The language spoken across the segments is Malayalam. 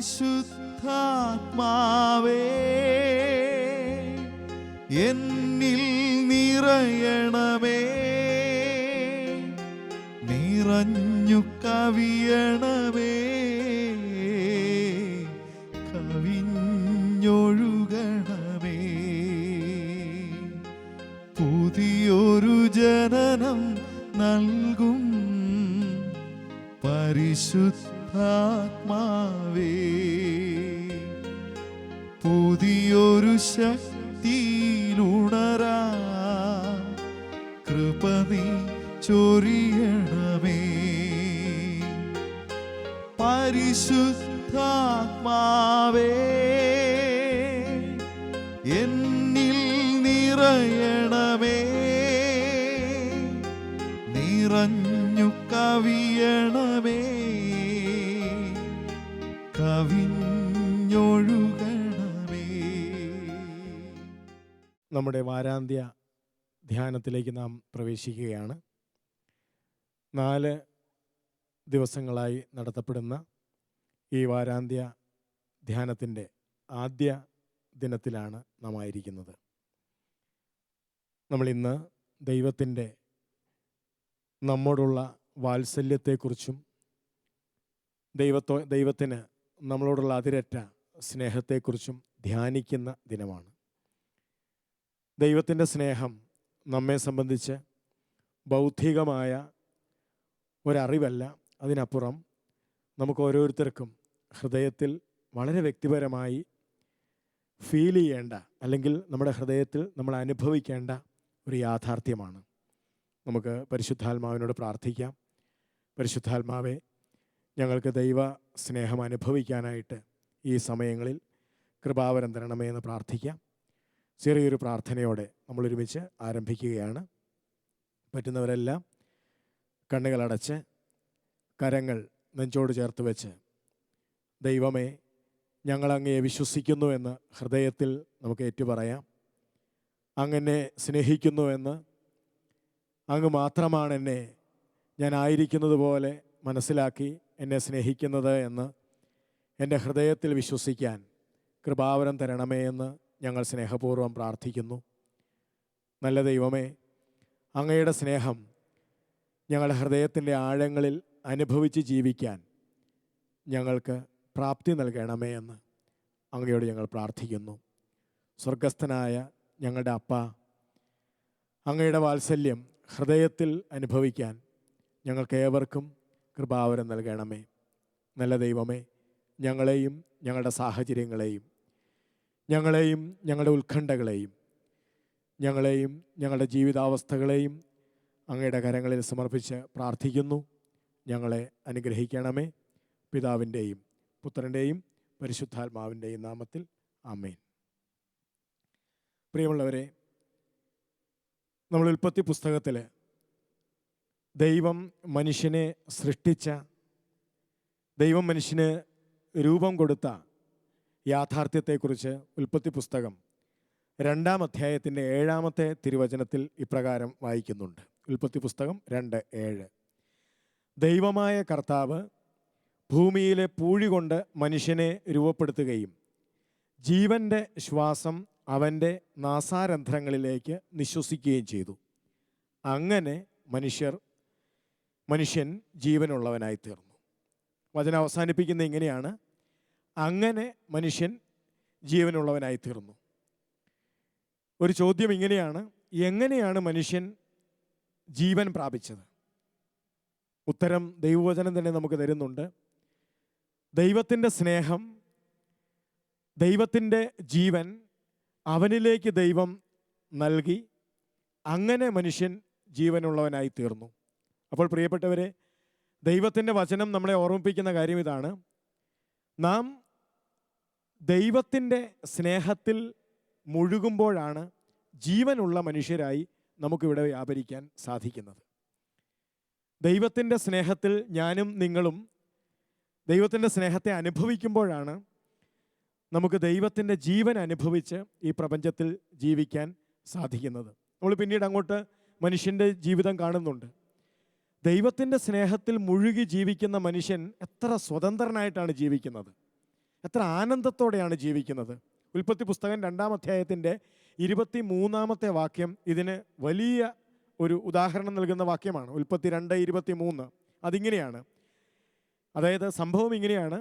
പരിശുദ്ധാത്മാവേ എന്നിൽ നിറയണമേ, നിറഞ്ഞു കവിയണമേ, കവിഞ്ഞൊഴുകണമേ. പുതിയൊരു ജനനം നൽകും പരിശുദ്ധാത്മാവേ, പുതിയൊരു ശക്തിയിലുണരാ കൃപ നീ ചൊരിയണമേ. പരിശുദ്ധാത്മാവേ എന്നിൽ നിറയണമേ, നിറഞ്ഞു കവിയണമേ, കവിഞ്ഞൊഴുകണമേ. നമ്മുടെ വാരാന്ത്യ ധ്യാനത്തിലേക്ക് നാം പ്രവേശിക്കുകയാണ്. 4 ദിവസങ്ങളായി നടത്തപ്പെടുന്ന ഈ വാരാന്ത്യ ധ്യാനത്തിൻ്റെ ആദ്യ ദിനത്തിലാണ് നാം ആയിരിക്കുന്നത്. നമ്മളിന്ന് ദൈവത്തിൻ്റെ നമ്മോടുള്ള വാത്സല്യത്തെക്കുറിച്ചും ദൈവത്തിന് നമ്മളോടുള്ള അതിരറ്റ സ്നേഹത്തെക്കുറിച്ചും ധ്യാനിക്കുന്ന ദിനമാണ്. ദൈവത്തിൻ്റെ സ്നേഹം നമ്മെ സംബന്ധിച്ച് ബൗദ്ധികമായ ഒരറിവല്ല, അതിനപ്പുറം നമുക്ക് ഓരോരുത്തർക്കും ഹൃദയത്തിൽ വളരെ വ്യക്തിപരമായി ഫീൽ ചെയ്യേണ്ട, അല്ലെങ്കിൽ നമ്മുടെ ഹൃദയത്തിൽ നമ്മൾ അനുഭവിക്കേണ്ട ഒരു യാഥാർത്ഥ്യമാണ്. നമുക്ക് പരിശുദ്ധാത്മാവിനോട് പ്രാർത്ഥിക്കാം. പരിശുദ്ധാത്മാവേ, ഞങ്ങൾക്ക് ദൈവ സ്നേഹം അനുഭവിക്കാനായിട്ട് ഈ സമയങ്ങളിൽ കൃപാവരം തരണമേ എന്ന് പ്രാർത്ഥിക്കാം. ചെറിയൊരു പ്രാർത്ഥനയോടെ നമ്മളൊരുമിച്ച് ആരംഭിക്കുകയാണ്. പറ്റുന്നവരെല്ലാം കണ്ണുകളടച്ച് കരങ്ങൾ നെഞ്ചോട് ചേർത്ത് വെച്ച്, ദൈവമേ, ഞങ്ങളങ്ങയെ വിശ്വസിക്കുന്നു എന്ന് ഹൃദയത്തിൽ നമുക്ക് ഏറ്റുപറയാം. അങ്ങെന്നെ സ്നേഹിക്കുന്നുവെന്ന്, അങ്ങ് മാത്രമാണ് എന്നെ ഞാനായിരിക്കുന്നത് പോലെ മനസ്സിലാക്കി എന്നെ സ്നേഹിക്കുന്നത് എന്ന് എൻ്റെ ഹൃദയത്തിൽ വിശ്വസിക്കാൻ കൃപാവരം തരണമേ എന്ന് ഞങ്ങൾ സ്നേഹപൂർവ്വം പ്രാർത്ഥിക്കുന്നു. നല്ല ദൈവമേ, അങ്ങയുടെ സ്നേഹം ഞങ്ങളുടെ ഹൃദയത്തിൻ്റെ ആഴങ്ങളിൽ അനുഭവിച്ച് ജീവിക്കാൻ ഞങ്ങൾക്ക് പ്രാപ്തി നൽകണമേ എന്ന് അങ്ങയോട് ഞങ്ങൾ പ്രാർത്ഥിക്കുന്നു. സ്വർഗസ്ഥനായ ഞങ്ങളുടെ അപ്പ, അങ്ങയുടെ വാത്സല്യം ഹൃദയത്തിൽ അനുഭവിക്കാൻ ഞങ്ങൾക്ക് ഏവർക്കും കൃപാവരം നൽകണമേ. നല്ല ദൈവമേ, ഞങ്ങളെയും ഞങ്ങളുടെ സാഹചര്യങ്ങളെയും ഞങ്ങളുടെ ഉത്കണ്ഠകളെയും ഞങ്ങളുടെ ജീവിതാവസ്ഥകളെയും അങ്ങയുടെ കരങ്ങളിൽ സമർപ്പിച്ച് പ്രാർത്ഥിക്കുന്നു. ഞങ്ങളെ അനുഗ്രഹിക്കണമേ. പിതാവിൻ്റെയും പുത്രൻ്റെയും പരിശുദ്ധാത്മാവിൻ്റെയും നാമത്തിൽ ആമേൻ. പ്രിയമുള്ളവരെ, നമ്മൾ ഉൽപ്പത്തി പുസ്തകത്തിൽ ദൈവം മനുഷ്യനെ സൃഷ്ടിച്ച, ദൈവം മനുഷ്യന് രൂപം കൊടുത്ത യാഥാർത്ഥ്യത്തെക്കുറിച്ച് ഉൽപ്പത്തി പുസ്തകം 2-ാം അധ്യായത്തിൻ്റെ 7-ാമത്തെ തിരുവചനത്തിൽ ഇപ്രകാരം വായിക്കുന്നുണ്ട്. ഉൽപ്പത്തി പുസ്തകം 2:7. ദൈവമായ കർത്താവ് ഭൂമിയിലെ പൂഴി കൊണ്ട് മനുഷ്യനെ രൂപപ്പെടുത്തുകയും ജീവൻ്റെ ശ്വാസം അവൻ്റെ നാസാരന്ധ്രങ്ങളിലേക്ക് നിശ്വസിക്കുകയും ചെയ്തു. അങ്ങനെ മനുഷ്യൻ ജീവനുള്ളവനായി തീർന്നു. വചനം അവസാനിപ്പിക്കുന്ന ഇങ്ങനെയാണ്: അങ്ങനെ മനുഷ്യൻ ജീവനുള്ളവനായി തീർന്നു. ഒരു ചോദ്യം ഇങ്ങനെയാണ്: എങ്ങനെയാണ് മനുഷ്യൻ ജീവൻ പ്രാപിച്ചത്? ഉത്തരം ദൈവവചനം തന്നെ നമുക്ക് തരുന്നുണ്ട്. ദൈവത്തിൻ്റെ സ്നേഹം, ദൈവത്തിൻ്റെ ജീവൻ അവനിലേക്ക് ദൈവം നൽകി. അങ്ങനെ മനുഷ്യൻ ജീവനുള്ളവനായി തീർന്നു. അപ്പോൾ പ്രിയപ്പെട്ടവരെ, ദൈവത്തിൻ്റെ വചനം നമ്മളെ ഓർമ്മിപ്പിക്കുന്ന കാര്യം ഇതാണ്: നാം ദൈവത്തിൻ്റെ സ്നേഹത്തിൽ മുഴുകുമ്പോഴാണ് ജീവനുള്ള മനുഷ്യരായി നമുക്കിവിടെ വ്യാപരിക്കാൻ സാധിക്കുന്നത്. ദൈവത്തിൻ്റെ സ്നേഹത്തിൽ ഞാനും നിങ്ങളും ദൈവത്തിൻ്റെ സ്നേഹത്തെ അനുഭവിക്കുമ്പോഴാണ് നമുക്ക് ദൈവത്തിൻ്റെ ജീവൻ അനുഭവിച്ച് ഈ പ്രപഞ്ചത്തിൽ ജീവിക്കാൻ സാധിക്കുന്നത്. നമ്മൾ പിന്നീട് അങ്ങോട്ട് മനുഷ്യൻ്റെ ജീവിതം കാണുന്നുണ്ട്. ദൈവത്തിൻ്റെ സ്നേഹത്തിൽ മുഴുകി ജീവിക്കുന്ന മനുഷ്യൻ എത്ര സ്വതന്ത്രനായിട്ടാണ് ജീവിക്കുന്നത്, എത്ര ആനന്ദത്തോടെയാണ് ജീവിക്കുന്നത്. ഉൽപ്പത്തി പുസ്തകം 2-ാം അധ്യായത്തിൻ്റെ 23-ാമത്തെ വാക്യം ഇതിന് വലിയ ഒരു ഉദാഹരണം നൽകുന്ന വാക്യമാണ്. ഉൽപ്പത്തി 2:23 അതിങ്ങനെയാണ്. അതായത് സംഭവം ഇങ്ങനെയാണ്.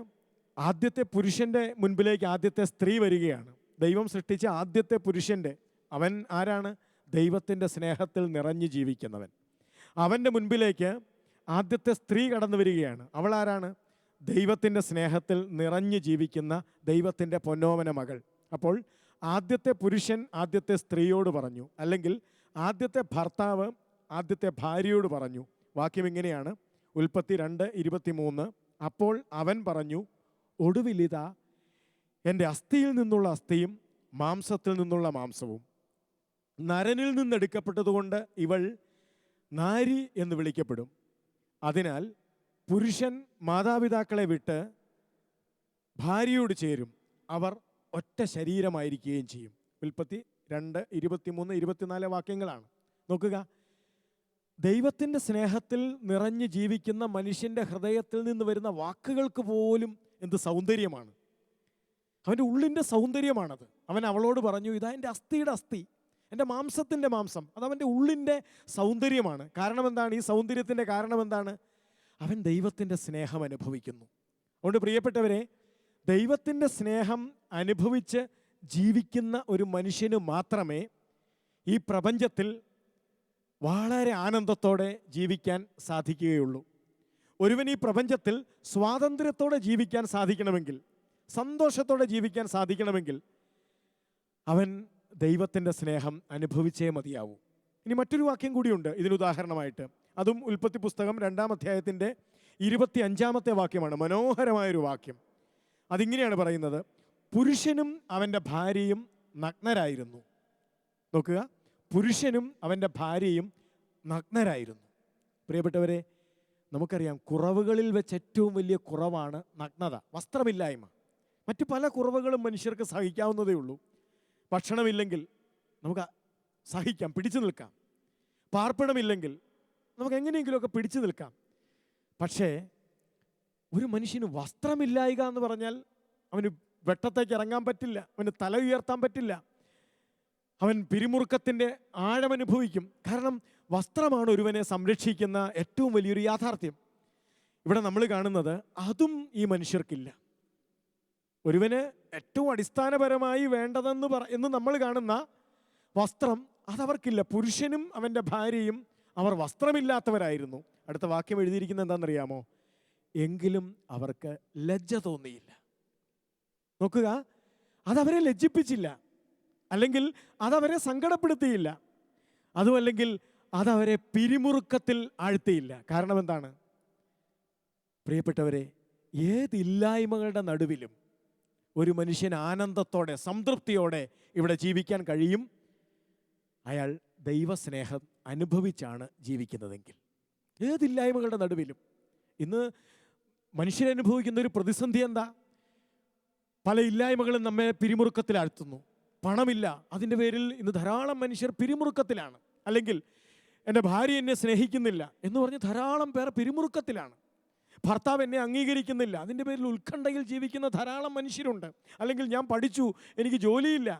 ആദ്യത്തെ പുരുഷൻ്റെ മുൻപിലേക്ക് ആദ്യത്തെ സ്ത്രീ വരികയാണ്. ദൈവം സൃഷ്ടിച്ച ആദ്യത്തെ പുരുഷൻ്റെ, അവൻ ആരാണ്? ദൈവത്തിൻ്റെ സ്നേഹത്തിൽ നിറഞ്ഞു ജീവിക്കുന്നവൻ. അവൻ്റെ മുൻപിലേക്ക് ആദ്യത്തെ സ്ത്രീ കടന്നു വരികയാണ്. അവൾ ആരാണ്? ദൈവത്തിൻ്റെ സ്നേഹത്തിൽ നിറഞ്ഞു ജീവിക്കുന്ന ദൈവത്തിൻ്റെ പൊന്നോമന മകൾ. അപ്പോൾ ആദ്യത്തെ പുരുഷൻ ആദ്യത്തെ സ്ത്രീയോട് പറഞ്ഞു, അല്ലെങ്കിൽ ആദ്യത്തെ ഭർത്താവ് ആദ്യത്തെ ഭാര്യയോട് പറഞ്ഞു. വാക്യം ഇങ്ങനെയാണ്, ഉൽപ്പത്തി 2:23. അപ്പോൾ അവൻ പറഞ്ഞു, ഒടുവിലിതാ എൻ്റെ അസ്ഥിയിൽ നിന്നുള്ള അസ്ഥിയും മാംസത്തിൽ നിന്നുള്ള മാംസവും. നരനിൽ നിന്നെടുക്കപ്പെട്ടതുകൊണ്ട് ഇവൾ നാരി എന്ന് വിളിക്കപ്പെടും. അതിനാൽ പുരുഷൻ മാതാപിതാക്കളെ വിട്ട് ഭാര്യയോട് ചേരും, അവർ ഒറ്റ ശരീരമായിരിക്കുകയും ചെയ്യും. ഉൽപ്പത്തി 2:23-24 വാക്യങ്ങളാണ്. നോക്കുക, ദൈവത്തിൻ്റെ സ്നേഹത്തിൽ നിറഞ്ഞു ജീവിക്കുന്ന മനുഷ്യൻ്റെ ഹൃദയത്തിൽ നിന്ന് വരുന്ന വാക്കുകൾക്ക് പോലും എന്ത് സൗന്ദര്യമാണ്! അവൻ്റെ ഉള്ളിൻ്റെ സൗന്ദര്യമാണത്. അവൻ അവളോട് പറഞ്ഞു, ഇതാ എൻ്റെ അസ്ഥിയുടെ അസ്ഥി, എൻ്റെ മാംസത്തിൻ്റെ മാംസം. അതവൻ്റെ ഉള്ളിൻ്റെ സൗന്ദര്യമാണ്. കാരണം എന്താണ്? ഈ സൗന്ദര്യത്തിൻ്റെ കാരണം എന്താണ്? അവൻ ദൈവത്തിൻ്റെ സ്നേഹം അനുഭവിക്കുന്നു. അതുകൊണ്ട് പ്രിയപ്പെട്ടവരെ, ദൈവത്തിൻ്റെ സ്നേഹം അനുഭവിച്ച് ജീവിക്കുന്ന ഒരു മനുഷ്യന് മാത്രമേ ഈ പ്രപഞ്ചത്തിൽ വളരെ ആനന്ദത്തോടെ ജീവിക്കാൻ സാധിക്കുകയുള്ളൂ. ഒരുവൻ ഈ പ്രപഞ്ചത്തിൽ സ്വാതന്ത്ര്യത്തോടെ ജീവിക്കാൻ സാധിക്കണമെങ്കിൽ, സന്തോഷത്തോടെ ജീവിക്കാൻ സാധിക്കണമെങ്കിൽ അവൻ ദൈവത്തിൻ്റെ സ്നേഹം അനുഭവിച്ചേ മതിയാവൂ. ഇനി മറ്റൊരു വാക്യം കൂടിയുണ്ട് ഇതിനുദാഹരണമായിട്ട്. അതും ഉൽപ്പത്തി പുസ്തകം 2-ാം അധ്യായത്തിൻ്റെ 25-ാമത്തെ വാക്യമാണ്. മനോഹരമായൊരു വാക്യം. അതിങ്ങനെയാണ് പറയുന്നത്, പുരുഷനും അവൻ്റെ ഭാര്യയും നഗ്നരായിരുന്നു. നോക്കുക, പുരുഷനും അവൻ്റെ ഭാര്യയും നഗ്നരായിരുന്നു. പ്രിയപ്പെട്ടവരെ, നമുക്കറിയാം കുറവുകളിൽ വെച്ച് ഏറ്റവും വലിയ കുറവാണ് നഗ്നത, വസ്ത്രമില്ലായ്മ. മറ്റു പല കുറവുകളും മനുഷ്യർക്ക് സഹിക്കാവുന്നതേ ഉള്ളൂ. ഭക്ഷണമില്ലെങ്കിൽ നമുക്ക് സഹിക്കാം, പിടിച്ചു നിൽക്കാം. പാർപ്പിടമില്ലെങ്കിൽ നമുക്ക് എങ്ങനെയെങ്കിലുമൊക്കെ പിടിച്ചു നിൽക്കാം. പക്ഷേ ഒരു മനുഷ്യന് വസ്ത്രമില്ലായ്ക എന്ന് പറഞ്ഞാൽ അവന് വെട്ടത്തേക്ക് ഇറങ്ങാൻ പറ്റില്ല, അവന് തല ഉയർത്താൻ പറ്റില്ല, അവൻ പിരിമുറുക്കത്തിൻ്റെ ആഴമനുഭവിക്കും. കാരണം വസ്ത്രമാണ് ഒരുവനെ സംരക്ഷിക്കുന്ന ഏറ്റവും വലിയൊരു യാഥാർത്ഥ്യം. ഇവിടെ നമ്മൾ കാണുന്നത് അതും ഈ മനുഷ്യർക്കില്ല. ഒരുവന് ഏറ്റവും അടിസ്ഥാനപരമായി വേണ്ടതെന്ന് നമ്മൾ കാണുന്ന വസ്ത്രം അതവർക്കില്ല. പുരുഷനും അവൻ്റെ ഭാര്യയും അവർ വസ്ത്രമില്ലാത്തവരായിരുന്നു. അടുത്ത വാക്യം എഴുതിയിരിക്കുന്നത് എന്താണെന്നറിയാമോ? എങ്കിലും അവർക്ക് ലജ്ജ തോന്നിയില്ല. നോക്കുക, അതവരെ ലജ്ജിപ്പിച്ചില്ല, അല്ലെങ്കിൽ അതവരെ സങ്കടപ്പെടുത്തിയില്ല, അതുമല്ലെങ്കിൽ അതവരെ പിരിമുറുക്കത്തിൽ ആഴ്ത്തിയില്ല. കാരണം എന്താണ്? പ്രിയപ്പെട്ടവരെ, ഏതില്ലായ്മകളുടെ നടുവിലും ഒരു മനുഷ്യൻ ആനന്ദത്തോടെ സംതൃപ്തിയോടെ ഇവിടെ ജീവിക്കാൻ കഴിയും. അയാൾ ദൈവസ്നേഹം അനുഭവിച്ചാണ് ജീവിക്കുന്നതെങ്കിൽ. ഏതില്ലായ്മകളുടെ നടുവിലും. ഇന്ന് മനുഷ്യരനുഭവിക്കുന്ന ഒരു പ്രതിസന്ധി എന്താ? പല ഇല്ലായ്മകളും നമ്മെ പിരിമുറുക്കത്തിലാഴ്ത്തുന്നു. പണമില്ല, അതിൻ്റെ പേരിൽ ഇന്ന് ധാരാളം മനുഷ്യർ പിരിമുറുക്കത്തിലാണ്. അല്ലെങ്കിൽ എൻ്റെ ഭാര്യ എന്നെ സ്നേഹിക്കുന്നില്ല എന്ന് പറഞ്ഞ് ധാരാളം പേർ പിരിമുറുക്കത്തിലാണ്. ഭർത്താവ് എന്നെ അംഗീകരിക്കുന്നില്ല, അതിൻ്റെ പേരിൽ ഉത്കണ്ഠയിൽ ജീവിക്കുന്ന ധാരാളം മനുഷ്യരുണ്ട്. അല്ലെങ്കിൽ ഞാൻ പഠിച്ചു, എനിക്ക് ജോലിയില്ല,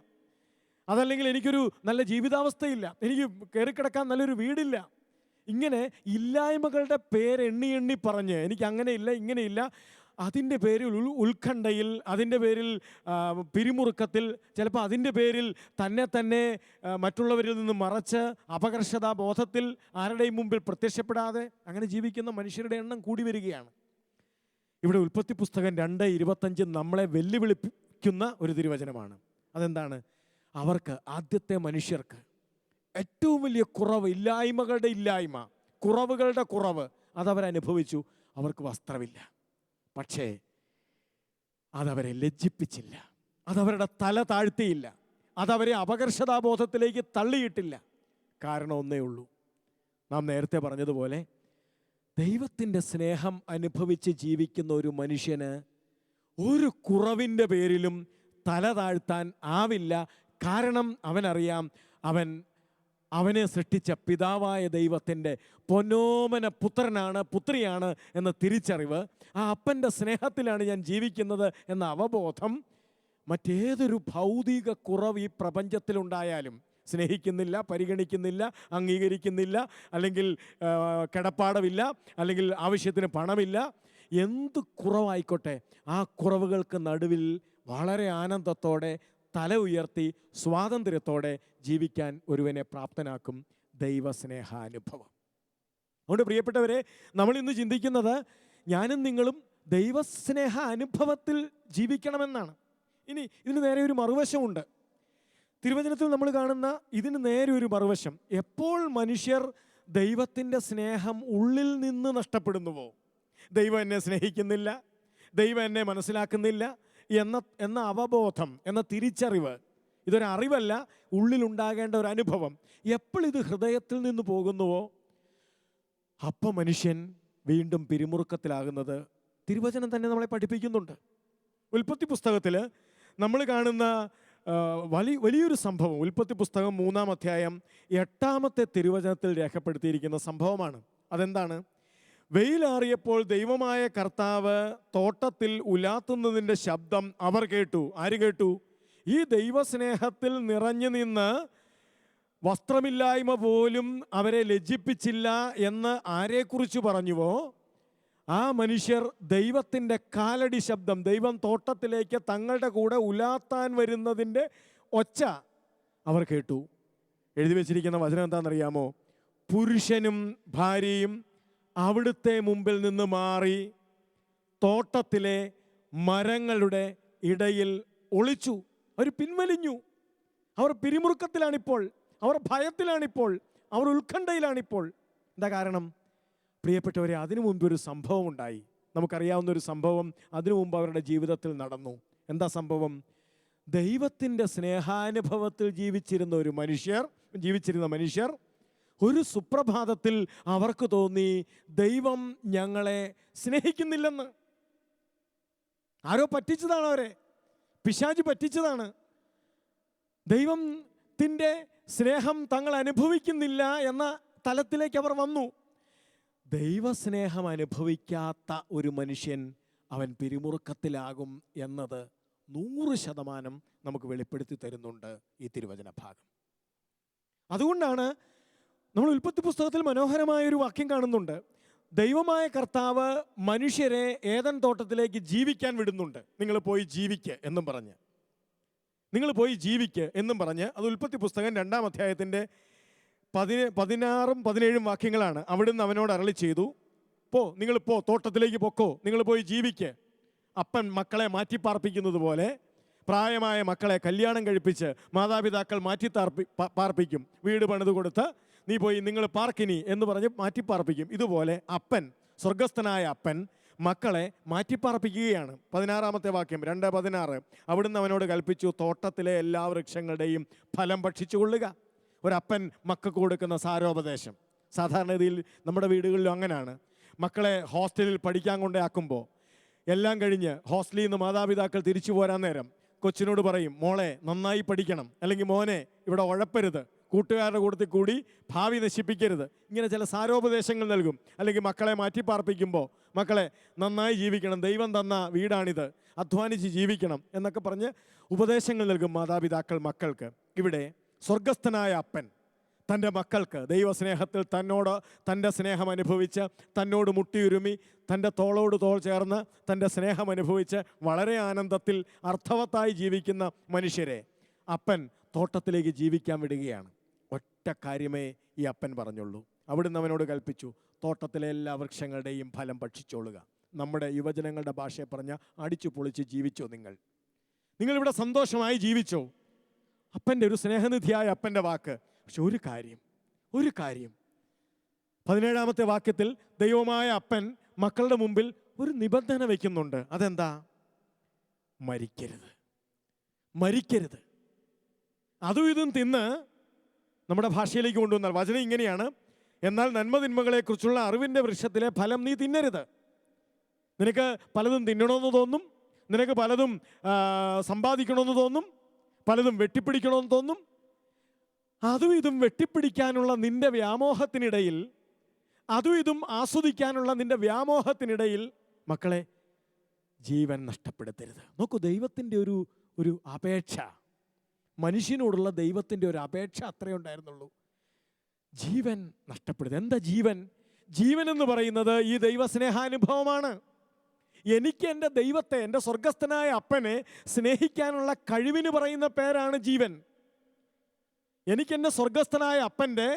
അതല്ലെങ്കിൽ എനിക്കൊരു നല്ല ജീവിതാവസ്ഥയില്ല, എനിക്ക് കയറിക്കിടക്കാൻ നല്ലൊരു വീടില്ല. ഇങ്ങനെ ഇല്ലായ്മകളുടെ പേരെണ്ണി എണ്ണി പറഞ്ഞ് എനിക്ക് അങ്ങനെയില്ല ഇങ്ങനെയില്ല, അതിൻ്റെ പേരിൽ ഉത്കണ്ഠയിൽ, അതിൻ്റെ പേരിൽ പിരിമുറുക്കത്തിൽ, ചിലപ്പോൾ അതിൻ്റെ പേരിൽ തന്നെ മറ്റുള്ളവരിൽ നിന്ന് മറച്ച് അപകർഷതാബോധത്തിൽ ആരുടെയും മുമ്പിൽ പ്രത്യക്ഷപ്പെടാതെ അങ്ങനെ ജീവിക്കുന്ന മനുഷ്യരുടെ എണ്ണം കൂടി വരികയാണ്. ഇവിടെ ഉൽപ്പത്തി പുസ്തകം 2:25 നമ്മളെ വെല്ലുവിളിക്കുന്ന ഒരു തിരുവചനമാണ്. അതെന്താണ്? അവർക്ക്, ആദ്യത്തെ മനുഷ്യർക്ക് ഏറ്റവും വലിയ കുറവ്, ഇല്ലായ്മകളുടെ ഇല്ലായ്മ, കുറവുകളുടെ കുറവ് അതവരനുഭവിച്ചു. അവർക്ക് വസ്ത്രമില്ല, പക്ഷേ അതവരെ ലജ്ജിപ്പിച്ചില്ല, അതവരുടെ തല താഴ്ത്തിയില്ല, അതവരെ അപകർഷതാബോധത്തിലേക്ക് തള്ളിയിട്ടില്ല. കാരണം ഒന്നേ ഉള്ളൂ, നാം നേരത്തെ പറഞ്ഞതുപോലെ ദൈവത്തിൻ്റെ സ്നേഹം അനുഭവിച്ച് ജീവിക്കുന്ന ഒരു മനുഷ്യന് ഒരു കുറവിൻ്റെ പേരിലും തല താഴ്ത്താൻ ആവില്ല. കാരണം അവനറിയാം, അവൻ അവനെ സൃഷ്ടിച്ച പിതാവായ ദൈവത്തിൻ്റെ പൊന്നോമന പുത്രനാണ്, പുത്രിയാണ് എന്ന തിരിച്ചറിവ്, ആ അപ്പൻ്റെ സ്നേഹത്തിലാണ് ഞാൻ ജീവിക്കുന്നത് എന്ന അവബോധം മറ്റേതൊരു ഭൗതിക കുറവ് ഈ പ്രപഞ്ചത്തിലുണ്ടായാലും സ്നേഹിക്കുന്നില്ല, പരിഗണിക്കുന്നില്ല, അംഗീകരിക്കുന്നില്ല, അല്ലെങ്കിൽ കിടപ്പാടമില്ല, അല്ലെങ്കിൽ ആവശ്യത്തിന് പണമില്ല, എന്ത് കുറവായിക്കോട്ടെ, ആ കുറവുകൾക്ക് നടുവിൽ വളരെ ആനന്ദത്തോടെ തല ഉയർത്തി സ്വാതന്ത്ര്യത്തോടെ ജീവിക്കാൻ ഒരുവനെ പ്രാപ്തനാക്കും ദൈവസ്നേഹാനുഭവം. അതുകൊണ്ട് പ്രിയപ്പെട്ടവരെ, നമ്മളിന്ന് ചിന്തിക്കുന്നത് ഞാനും നിങ്ങളും ദൈവസ്നേഹ അനുഭവത്തിൽ ജീവിക്കണമെന്നാണ്. ഇനി ഇതിന് നേരെ ഒരു മറുവശമുണ്ട്. തിരുവചനത്തിൽ നമ്മൾ കാണുന്ന ഇതിന് നേരെ ഒരു മറുവശം. എപ്പോൾ മനുഷ്യർ ദൈവത്തിൻ്റെ സ്നേഹം ഉള്ളിൽ നിന്ന് നഷ്ടപ്പെടുന്നുവോ, ദൈവം എന്നെ സ്നേഹിക്കുന്നില്ല, ദൈവം എന്നെ മനസ്സിലാക്കുന്നില്ല എന്ന അവബോധം, എന്ന തിരിച്ചറിവ്, ഇതൊരറിവല്ല, ഉള്ളിലുണ്ടാകേണ്ട ഒരു അനുഭവം, എപ്പോൾ ഇത് ഹൃദയത്തിൽ നിന്ന് പോകുന്നുവോ അപ്പം മനുഷ്യൻ വീണ്ടും പിരിമുറുക്കത്തിലാകുന്നത് തിരുവചനം തന്നെ നമ്മളെ പഠിപ്പിക്കുന്നുണ്ട്. ഉൽപ്പത്തി പുസ്തകത്തിൽ നമ്മൾ കാണുന്ന വലിയൊരു സംഭവം, ഉൽപ്പത്തി പുസ്തകം 3-ാം അധ്യായം 8-ാമത്തെ തിരുവചനത്തിൽ രേഖപ്പെടുത്തിയിരിക്കുന്ന സംഭവമാണ്. അതെന്താണ്? വെയിലാറിയപ്പോൾ ദൈവമായ കർത്താവ് തോട്ടത്തിൽ ഉലാത്തുന്നതിൻ്റെ ശബ്ദം അവർ കേട്ടു. ആര് കേട്ടു? ഈ ദൈവസ്നേഹത്തിൽ നിറഞ്ഞു നിന്ന് വസ്ത്രമില്ലായ്മ പോലും അവരെ ലജ്ജിപ്പിച്ചില്ല എന്ന് ആരെക്കുറിച്ച് പറഞ്ഞുവോ ആ മനുഷ്യർ ദൈവത്തിൻ്റെ കാലടി ശബ്ദം, ദൈവം തോട്ടത്തിലേക്ക് തങ്ങളുടെ കൂടെ ഉലാത്താൻ വരുന്നതിൻ്റെ ഒച്ച അവർ കേട്ടു. എഴുതി വച്ചിരിക്കുന്ന വചനം എന്താണെന്നറിയാമോ? പുരുഷനും ഭാര്യയും അവിടുത്തെ മുമ്പിൽ നിന്ന് മാറി തോട്ടത്തിലെ മരങ്ങളുടെ ഇടയിൽ ഒളിച്ചു. അവർ പിൻവലിഞ്ഞു. അവർ പിരിമുറുക്കത്തിലാണിപ്പോൾ, അവർ ഭയത്തിലാണിപ്പോൾ, അവർ ഉത്കണ്ഠയിലാണിപ്പോൾ. എന്താ കാരണം? പ്രിയപ്പെട്ടവരെ, അതിനു മുൻപ് ഒരു സംഭവം ഉണ്ടായി. നമുക്കറിയാവുന്ന ഒരു സംഭവം അതിനു മുമ്പ് അവരുടെ ജീവിതത്തിൽ നടന്നു. എന്താ സംഭവം? ദൈവത്തിൻ്റെ സ്നേഹാനുഭവത്തിൽ ജീവിച്ചിരുന്ന മനുഷ്യർ ഒരു സുപ്രഭാതത്തിൽ അവർക്ക് തോന്നി ദൈവം ഞങ്ങളെ സ്നേഹിക്കുന്നില്ലെന്ന്. ആരോ പറ്റിച്ചതാണ് അവരെ, പിശാച് പറ്റിച്ചതാണ്. ദൈവത്തിൻ്റെ സ്നേഹം തങ്ങൾ അനുഭവിക്കുന്നില്ല എന്ന തലത്തിലേക്ക് അവർ വന്നു. ദൈവസ്നേഹം അനുഭവിക്കാത്ത ഒരു മനുഷ്യൻ അവൻ പിരിമുറുക്കത്തിലാകും എന്നത് 100% നമുക്ക് വെളിപ്പെടുത്തി തരുന്നുണ്ട് ഈ തിരുവചന ഭാഗം. അതുകൊണ്ടാണ് നമ്മൾ ഉൽപ്പത്തി പുസ്തകത്തിൽ മനോഹരമായൊരു വാക്യം കാണുന്നുണ്ട്. ദൈവമായ കർത്താവ് മനുഷ്യരെ ഏദൻ തോട്ടത്തിലേക്ക് ജീവിക്കാൻ വിടുന്നുണ്ട്. നിങ്ങൾ പോയി ജീവിക്ക് എന്നും പറഞ്ഞ് അത് ഉൽപ്പത്തി പുസ്തകം 2-ാം അധ്യായത്തിൻ്റെ 16-ഉം 17-ഉം വാക്യങ്ങളാണ്. അവിടുന്ന് അവനോട് അരുളി ചെയ്തു, നിങ്ങൾ തോട്ടത്തിലേക്ക് പൊക്കോ, നിങ്ങൾ പോയി ജീവിക്ക്. അപ്പൻ മക്കളെ മാറ്റിപ്പാർപ്പിക്കുന്നത് പോലെ പ്രായമായ മക്കളെ കല്യാണം കഴിപ്പിച്ച് മാതാപിതാക്കൾ പാർപ്പിക്കും. വീട് പണിത് കൊടുത്ത് നിങ്ങൾ പാർക്കിനി എന്ന് പറഞ്ഞ് മാറ്റിപ്പാർപ്പിക്കും. ഇതുപോലെ അപ്പൻ, സ്വർഗസ്ഥനായ അപ്പൻ മക്കളെ മാറ്റിപ്പാർപ്പിക്കുകയാണ്. 16-ാമത്തെ വാക്യം 2:16. അവിടുന്ന് അവനോട് കൽപ്പിച്ചു, തോട്ടത്തിലെ എല്ലാ വൃക്ഷങ്ങളുടെയും ഫലം ഭക്ഷിച്ചു കൊള്ളുക. ഒരപ്പൻ മക്കൾക്ക് കൊടുക്കുന്ന സാരോപദേശം. സാധാരണഗതിയിൽ നമ്മുടെ വീടുകളിലും അങ്ങനെയാണ്. മക്കളെ ഹോസ്റ്റലിൽ പഠിക്കാൻ കൊണ്ടാക്കുമ്പോൾ എല്ലാം കഴിഞ്ഞ് ഹോസ്റ്റലിൽ നിന്ന് മാതാപിതാക്കൾ തിരിച്ചു പോരാൻ നേരം കൊച്ചിനോട് പറയും, മോളെ നന്നായി പഠിക്കണം, അല്ലെങ്കിൽ മോനെ ഇവിടെ ഉഴപ്പരുത്, കൂട്ടുകാരുടെ കൂട്ടത്തിൽ കൂടി ഭാവി നശിപ്പിക്കരുത്. ഇങ്ങനെ ചില സാരോപദേശങ്ങൾ നൽകും. അല്ലെങ്കിൽ മക്കളെ മാറ്റിപ്പാർപ്പിക്കുമ്പോൾ മക്കളെ നന്നായി ജീവിക്കണം, ദൈവം തന്ന വീടാണിത്, അധ്വാനിച്ച് ജീവിക്കണം എന്നൊക്കെ പറഞ്ഞ് ഉപദേശങ്ങൾ നൽകും മാതാപിതാക്കൾ മക്കൾക്ക്. ഇവിടെ സ്വർഗസ്ഥനായ അപ്പൻ തൻ്റെ മക്കൾക്ക് ദൈവസ്നേഹത്തിൽ തൻ്റെ സ്നേഹം അനുഭവിച്ച്, തന്നോട് മുട്ടിയുരുമി, തൻ്റെ തോളോട് തോൾ ചേർന്ന് തൻ്റെ സ്നേഹം അനുഭവിച്ച് വളരെ ആനന്ദത്തിൽ അർത്ഥവത്തായി ജീവിക്കുന്ന മനുഷ്യരെ അപ്പൻ തോട്ടത്തിലേക്ക് ജീവിക്കാൻ വിടുകയാണ്. ഒറ്റ കാര്യമേ ഈ അപ്പൻ പറഞ്ഞുള്ളൂ. അവിടുന്ന് അവനോട് കൽപ്പിച്ചു, തോട്ടത്തിലെ എല്ലാ വൃക്ഷങ്ങളുടെയും ഫലം ഭക്ഷിച്ചോളുക. നമ്മുടെ യുവജനങ്ങളുടെ ഭാഷയെ പറഞ്ഞ അടിച്ചു പൊളിച്ച് ജീവിച്ചോ. നിങ്ങളിവിടെ സന്തോഷമായി ജീവിച്ചോ. അപ്പൻ്റെ ഒരു സ്നേഹനിധിയായ അപ്പൻ്റെ വാക്ക്. പക്ഷെ ഒരു കാര്യം 17-ാമത്തെ വാക്യത്തിൽ ദൈവമായ അപ്പൻ മക്കളുടെ മുമ്പിൽ ഒരു നിബന്ധന വയ്ക്കുന്നുണ്ട്. അതെന്താ? മരിക്കരുത്. അതും ഇതും തിന്ന് നമ്മുടെ ഭാഷയിലേക്ക് കൊണ്ടുവന്നാൽ വചനം ഇങ്ങനെയാണ്, എന്നാൽ നന്മതിന്മകളെക്കുറിച്ചുള്ള അറിവിൻ്റെ വൃക്ഷത്തിലെ ഫലം നീ തിന്നരുത്. നിനക്ക് പലതും തിന്നണമെന്ന് തോന്നും, നിനക്ക് പലതും സമ്പാദിക്കണമെന്ന് തോന്നും, പലതും വെട്ടിപ്പിടിക്കണമെന്ന് തോന്നും. അതും ഇതും വെട്ടിപ്പിടിക്കാനുള്ള നിന്റെ വ്യാമോഹത്തിനിടയിൽ, അതും ഇതും ആസ്വദിക്കാനുള്ള നിന്റെ വ്യാമോഹത്തിനിടയിൽ മക്കളെ ജീവൻ നഷ്ടപ്പെടുത്തരുത്. നോക്കൂ, ദൈവത്തിൻ്റെ ഒരു അപേക്ഷ, മനുഷ്യനോടുള്ള ദൈവത്തിൻ്റെ ഒരു അപേക്ഷ അത്രയേ ഉണ്ടായിരുന്നുള്ളൂ. ജീവൻ നഷ്ടപ്പെടുന്നത്. എന്താ ജീവൻ? ജീവൻ എന്ന് പറയുന്നത് ഈ ദൈവസ്നേഹാനുഭവമാണ്. എനിക്ക് എൻ്റെ ദൈവത്തെ, എൻ്റെ സ്വർഗസ്ഥനായ അപ്പനെ സ്നേഹിക്കാനുള്ള കഴിവിന് പറയുന്ന പേരാണ് ജീവൻ. എനിക്ക് എൻ്റെ സ്വർഗസ്ഥനായ അപ്പൻ്റെ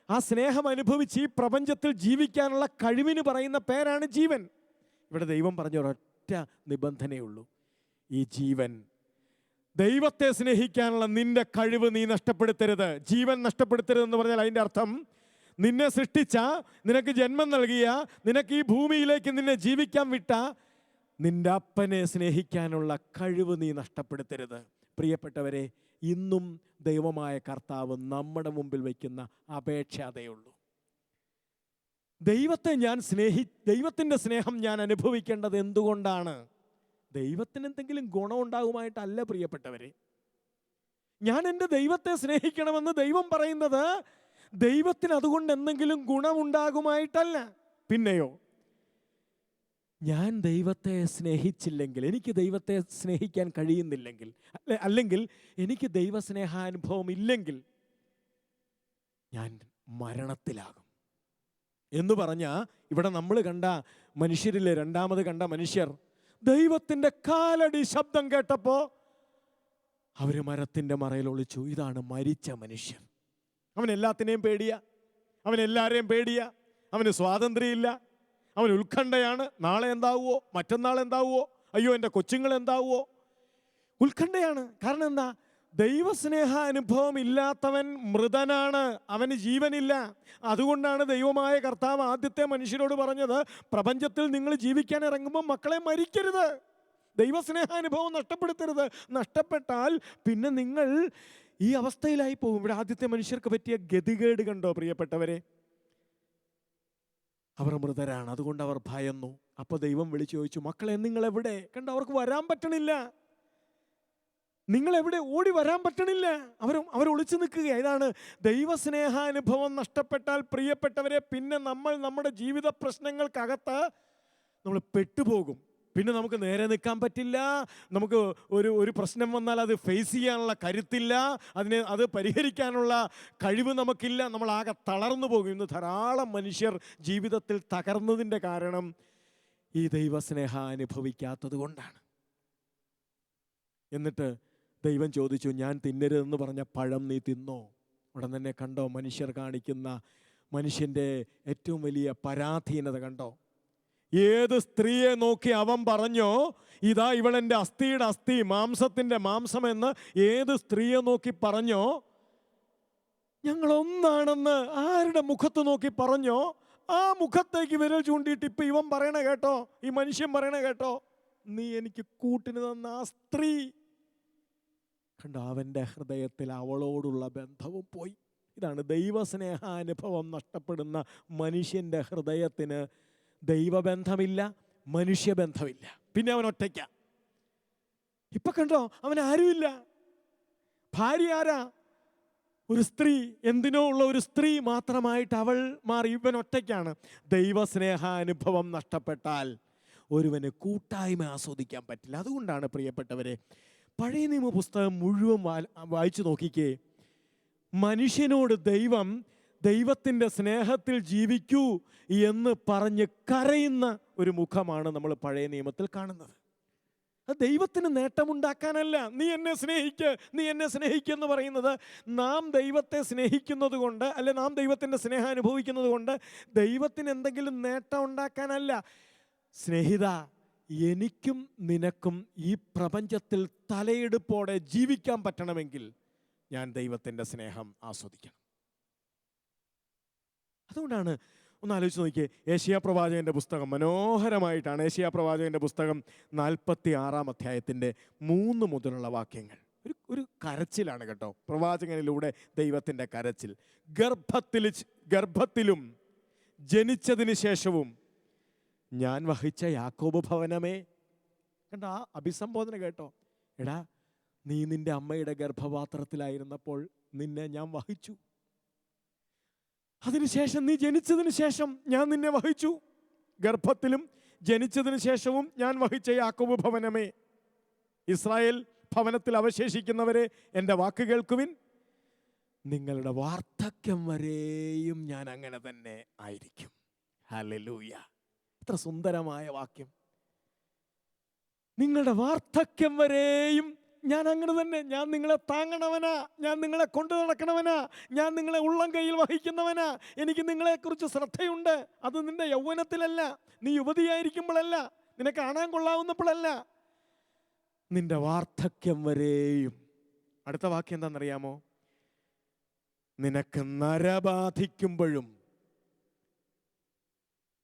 ആ സ്നേഹം അനുഭവിച്ച് ഈ പ്രപഞ്ചത്തിൽ ജീവിക്കാനുള്ള കഴിവിന് പറയുന്ന പേരാണ് ജീവൻ. ഇവിടെ ദൈവം പറഞ്ഞ ഒരൊറ്റ നിബന്ധനയുള്ളൂ, ഈ ജീവൻ, ദൈവത്തെ സ്നേഹിക്കാനുള്ള നിന്റെ കഴിവ് നീ നഷ്ടപ്പെടുത്തരുത്. ജീവൻ നഷ്ടപ്പെടുത്തരുതെന്ന് പറഞ്ഞാൽ അതിൻ്റെ അർത്ഥം നിന്നെ സൃഷ്ടിച്ച, നിനക്ക് ജന്മം നൽകിയ, നിനക്ക് ഈ ഭൂമിയിലേക്ക് നിന്നെ ജീവിക്കാൻ വിട്ട നിന്റെ അപ്പനെ സ്നേഹിക്കാനുള്ള കഴിവ് നീ നഷ്ടപ്പെടുത്തരുത്. പ്രിയപ്പെട്ടവരെ, ഇന്നും ദൈവമായ കർത്താവ് നമ്മുടെ മുമ്പിൽ വയ്ക്കുന്ന അപേക്ഷ അതേയുള്ളൂ. ദൈവത്തിൻ്റെ സ്നേഹം ഞാൻ അനുഭവിക്കേണ്ടത് എന്തുകൊണ്ടാണ്? ദൈവത്തിന് എന്തെങ്കിലും ഗുണമുണ്ടാകുമായിട്ടല്ല പ്രിയപ്പെട്ടവരെ. ഞാൻ എൻ്റെ ദൈവത്തെ സ്നേഹിക്കണമെന്ന് ദൈവം പറയുന്നത് ദൈവത്തിന് അതുകൊണ്ട് എന്തെങ്കിലും ഗുണമുണ്ടാകുമായിട്ടല്ല. പിന്നെയോ, ഞാൻ ദൈവത്തെ സ്നേഹിച്ചില്ലെങ്കിൽ, എനിക്ക് ദൈവത്തെ സ്നേഹിക്കാൻ കഴിയുന്നില്ലെങ്കിൽ, അല്ലെങ്കിൽ എനിക്ക് ദൈവസ്നേഹാനുഭവം ഇല്ലെങ്കിൽ ഞാൻ മരണത്തിലാകും എന്ന് പറഞ്ഞാൽ, ഇവിടെ നമ്മൾ കണ്ട മനുഷ്യരിലെ രണ്ടാമത് കണ്ട മനുഷ്യർ ദൈവത്തിൻ്റെ കാലടി ശബ്ദം കേട്ടപ്പോൾ അവർ മരത്തിൻ്റെ മറയിൽ ഒളിച്ചു. ഇതാണ് മരിച്ച മനുഷ്യൻ. അവൻ എല്ലാത്തിനെയും പേടിയാ, അവൻ എല്ലാവരെയും പേടിയാ, അവന് സ്വാതന്ത്ര്യമില്ല, അവൻ ഉത്കണ്ഠയാണ്. നാളെ എന്താവുമോ, മറ്റന്നാൾ എന്താവുമോ, അയ്യോ എൻ്റെ കൊച്ചുങ്ങൾ എന്താവുമോ, ഉത്കണ്ഠയാണ്. കാരണം എന്താ? ദൈവസ്നേഹാനുഭവം ഇല്ലാത്തവൻ മൃതനാണ്, അവന് ജീവനില്ല. അതുകൊണ്ടാണ് ദൈവമായ കർത്താവ് ആദ്യത്തെ മനുഷ്യരോട് പറഞ്ഞത്, പ്രപഞ്ചത്തിൽ നിങ്ങൾ ജീവിക്കാൻ ഇറങ്ങുമ്പോൾ മക്കളെ മരിക്കരുത്, ദൈവസ്നേഹാനുഭവം നഷ്ടപ്പെടുത്തരുത്. നഷ്ടപ്പെട്ടാൽ പിന്നെ നിങ്ങൾ ഈ അവസ്ഥയിലായി പോകും. ഇവിടെ ആദ്യത്തെ മനുഷ്യർക്ക് പറ്റിയ ഗതികേട് കണ്ടോ പ്രിയപ്പെട്ടവരെ? അവർ മൃതരാണ്, അതുകൊണ്ട് അവർ ഭയന്നു. അപ്പോൾ ദൈവം വിളിച്ചു ചോദിച്ചു, മക്കളെ നിങ്ങളെവിടെ? കണ്ടോ, അവർക്ക് വരാൻ പറ്റണില്ല. നിങ്ങളെവിടെ? ഓടി വരാൻ പറ്റണില്ല. അവർ ഒളിച്ചു നിൽക്കുക. ഇതാണ് ദൈവസ്നേഹാനുഭവം നഷ്ടപ്പെട്ടാൽ പ്രിയപ്പെട്ടവരെ, പിന്നെ നമ്മൾ നമ്മുടെ ജീവിത പ്രശ്നങ്ങൾക്കകത്ത് നമ്മൾ പെട്ടുപോകും. പിന്നെ നമുക്ക് നേരെ നിൽക്കാൻ പറ്റില്ല. നമുക്ക് ഒരു പ്രശ്നം വന്നാൽ അത് ഫേസ് ചെയ്യാനുള്ള കരുത്തില്ല, അത് പരിഹരിക്കാനുള്ള കഴിവ് നമുക്കില്ല. നമ്മളാകെ തളർന്നു പോകും. ഇന്ന് ധാരാളം മനുഷ്യർ ജീവിതത്തിൽ തകർന്നതിൻ്റെ കാരണം ഈ ദൈവസ്നേഹം അനുഭവിക്കാത്തത് കൊണ്ടാണ്. എന്നിട്ട് ദൈവം ചോദിച്ചു, ഞാൻ തിന്നരുതെന്ന് പറഞ്ഞ പഴം നീ തിന്നോ? ഉടൻ തന്നെ കണ്ടോ മനുഷ്യർ കാണിക്കുന്ന മനുഷ്യൻ്റെ ഏറ്റവും വലിയ പരാധീനത കണ്ടോ? ഏത് സ്ത്രീയെ നോക്കി അവൻ പറഞ്ഞോ, ഇതാ ഇവളെൻ്റെ അസ്ഥിയുടെ അസ്ഥി, മാംസത്തിൻ്റെ മാംസമെന്ന് ഏത് സ്ത്രീയെ നോക്കി പറഞ്ഞോ, ഞങ്ങളൊന്നാണെന്ന് ആരുടെ മുഖത്ത് നോക്കി പറഞ്ഞോ, ആ മുഖത്തേക്ക് വിരൽ ചൂണ്ടിയിട്ട് ഇപ്പം ഇവൻ പറയണ കേട്ടോ, ഈ മനുഷ്യൻ പറയണ കേട്ടോ, നീ എനിക്ക് കൂട്ടിന് തന്ന ആ സ്ത്രീ. കണ്ടോ, അവൻ്റെ ഹൃദയത്തിൽ അവളോടുള്ള ബന്ധവും പോയി. ഇതാണ് ദൈവസ്നേഹാനുഭവം നഷ്ടപ്പെടുന്ന മനുഷ്യൻ്റെ ഹൃദയത്തിന് ദൈവബന്ധമില്ല, മനുഷ്യബന്ധമില്ല. പിന്നെ അവൻ ഒറ്റയ്ക്ക. ഇപ്പൊ കണ്ടോ, അവൻ ആരുമില്ല. ഭാര്യ ആരാ? ഒരു സ്ത്രീ, എന്തിനോ ഉള്ള ഒരു സ്ത്രീ മാത്രമായിട്ട് അവൾ മാറി. ഇവൻ ഒറ്റയ്ക്കാണ്. ദൈവസ്നേഹാനുഭവം നഷ്ടപ്പെട്ടാൽ ഒരുവന് കൂട്ടായ്മ ആസ്വദിക്കാൻ പറ്റില്ല. അതുകൊണ്ടാണ് പ്രിയപ്പെട്ടവരെ, പഴയ നിയമ പുസ്തകം മുഴുവൻ വായിച്ചു നോക്കിക്കേ. മനുഷ്യനോട് ദൈവത്തിൻ്റെ സ്നേഹത്തിൽ ജീവിക്കൂ എന്ന് പറഞ്ഞ് കരയുന്ന ഒരു മുഖമാണ് നമ്മൾ പഴയ നിയമത്തിൽ കാണുന്നത്. അത് ദൈവത്തിന് നേട്ടമുണ്ടാക്കാനല്ല. നീ എന്നെ സ്നേഹിക്കുക എന്ന് പറയുന്നത് നാം ദൈവത്തെ സ്നേഹിക്കുന്നത് കൊണ്ട്, അല്ലെ നാം ദൈവത്തിൻ്റെ സ്നേഹം അനുഭവിക്കുന്നത് കൊണ്ട് ദൈവത്തിന് എന്തെങ്കിലും നേട്ടം ഉണ്ടാക്കാനല്ല. സ്നേഹിത, എനിക്കും നിനക്കും ഈ പ്രപഞ്ചത്തിൽ തലയെടുപ്പോടെ ജീവിക്കാൻ പറ്റണമെങ്കിൽ ഞാൻ ദൈവത്തിൻ്റെ സ്നേഹം ആസ്വദിക്കണം. അതുകൊണ്ടാണ്, ഒന്ന് ആലോചിച്ച് നോക്കിയേ, ഏശയ്യാ പ്രവാചകൻ്റെ പുസ്തകം മനോഹരമായിട്ടാണ്. ഏശയ്യാ പ്രവാചകൻ്റെ പുസ്തകം 46-ാം അധ്യായത്തിൻ്റെ 3 മുതലുള്ള വാക്യങ്ങൾ. ഒരു കരച്ചിലാണ് കേട്ടോ, പ്രവാചകനിലൂടെ ദൈവത്തിൻ്റെ കരച്ചിൽ. ഗർഭത്തിലും ജനിച്ചതിന് ശേഷവും ഞാൻ വഹിച്ച യാക്കോബ് ഭവനമേ. കണ്ടോ ആ അഭിസംബോധന കേട്ടോ? എടാ, നീ നിന്റെ അമ്മയുടെ ഗർഭപാത്രത്തിലായിരുന്നപ്പോൾ നിന്നെ ഞാൻ വഹിച്ചു. അതിനുശേഷം നീ ജനിച്ചതിന് ശേഷം ഞാൻ നിന്നെ വഹിച്ചു. ഗർഭത്തിലും ജനിച്ചതിന് ശേഷവും ഞാൻ വഹിച്ച യാക്കോബ് ഭവനമേ, ഇസ്രായേൽ ഭവനത്തിൽ അവശേഷിക്കുന്നവരെ എൻ്റെ വാക്ക് കേൾക്കുവിൻ. നിങ്ങളുടെ വാർദ്ധക്യം വരെയും ഞാൻ അങ്ങനെ തന്നെ ആയിരിക്കും. ഹല്ലേലൂയ! എത്ര സുന്ദരമായ വാക്യം. നിങ്ങളുടെ വാർദ്ധക്യം വരെയും ഞാൻ അങ്ങനെ തന്നെ. ഞാൻ നിങ്ങളെ താങ്ങണവനാ, ഞാൻ നിങ്ങളെ കൊണ്ടു നടക്കണവനാ, ഞാൻ നിങ്ങളെ ഉള്ളം കയ്യിൽ വഹിക്കുന്നവനാ. എനിക്ക് നിങ്ങളെക്കുറിച്ച് ശ്രദ്ധയുണ്ട്. അത് നിന്റെ യൗവനത്തിലല്ല, നീ യുവതിയായിരിക്കുമ്പോഴല്ല, നിനക്ക് കാണാൻ കൊള്ളാവുന്നപ്പോഴല്ല, നിന്റെ വാർദ്ധക്യം വരെയും. അടുത്ത വാക്യം എന്താണെന്നറിയാമോ? നിനക്ക് നരബാധിക്കുമ്പോഴും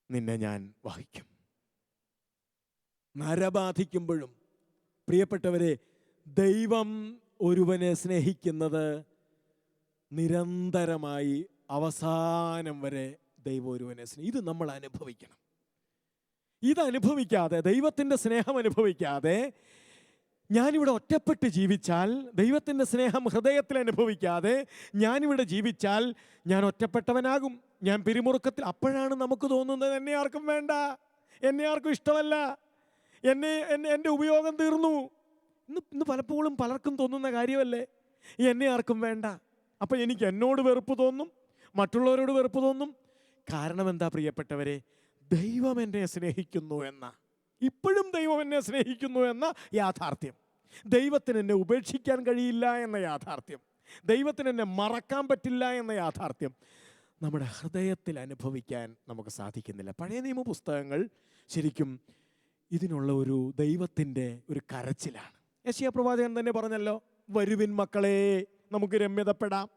നിന്നെ ഞാൻ വഹിക്കും. നരബാധിക്കുമ്പോഴും. പ്രിയപ്പെട്ടവരെ, ദൈവം ഒരുവനെ സ്നേഹിക്കുന്നത് നിരന്തരമായി അവസാനം വരെ ദൈവം ഒരുവനെ ഇത് നമ്മൾ അനുഭവിക്കണം. ഇതനുഭവിക്കാതെ, ദൈവത്തിൻ്റെ സ്നേഹം അനുഭവിക്കാതെ ഞാനിവിടെ ഒറ്റപ്പെട്ട് ജീവിച്ചാൽ, ദൈവത്തിൻ്റെ സ്നേഹം ഹൃദയത്തിൽ അനുഭവിക്കാതെ ഞാനിവിടെ ജീവിച്ചാൽ ഞാൻ ഒറ്റപ്പെട്ടവനാകും, ഞാൻ പിരിമുറുക്കത്തിൽ. അപ്പോഴാണ് നമുക്ക് തോന്നുന്നത് എന്നെ ആർക്കും വേണ്ട, എന്നെ ആർക്കും ഇഷ്ടമല്ല, എൻ്റെ ഉപയോഗം തീർന്നു. ഇന്ന് പലപ്പോഴും പലർക്കും തോന്നുന്ന കാര്യമല്ലേ, എന്നെ ആർക്കും വേണ്ട. അപ്പം എനിക്ക് എന്നോട് വെറുപ്പ് തോന്നും, മറ്റുള്ളവരോട് വെറുപ്പ് തോന്നും. കാരണം എന്താ പ്രിയപ്പെട്ടവരെ? ദൈവം എന്നെ സ്നേഹിക്കുന്നു എന്ന, ഇപ്പോഴും ദൈവം എന്നെ സ്നേഹിക്കുന്നു എന്ന യാഥാർത്ഥ്യം, ദൈവത്തിന് എന്നെ ഉപേക്ഷിക്കാൻ കഴിയില്ല എന്ന യാഥാർത്ഥ്യം, ദൈവത്തിന് എന്നെ മറക്കാൻ പറ്റില്ല എന്ന യാഥാർത്ഥ്യം നമ്മുടെ ഹൃദയത്തിൽ അനുഭവിക്കാൻ നമുക്ക് സാധിക്കുന്നില്ല. പഴയ നിയമ പുസ്തകങ്ങൾ ശരിക്കും ഇതിനുള്ള ഒരു ദൈവത്തിൻ്റെ ഒരു കരച്ചിലാണ്. യെശയ്യാ പ്രവാചകൻ തന്നെ പറഞ്ഞല്ലോ, വരുവിൻ മക്കളെ, നമുക്ക് രമ്യതപ്പെടാം.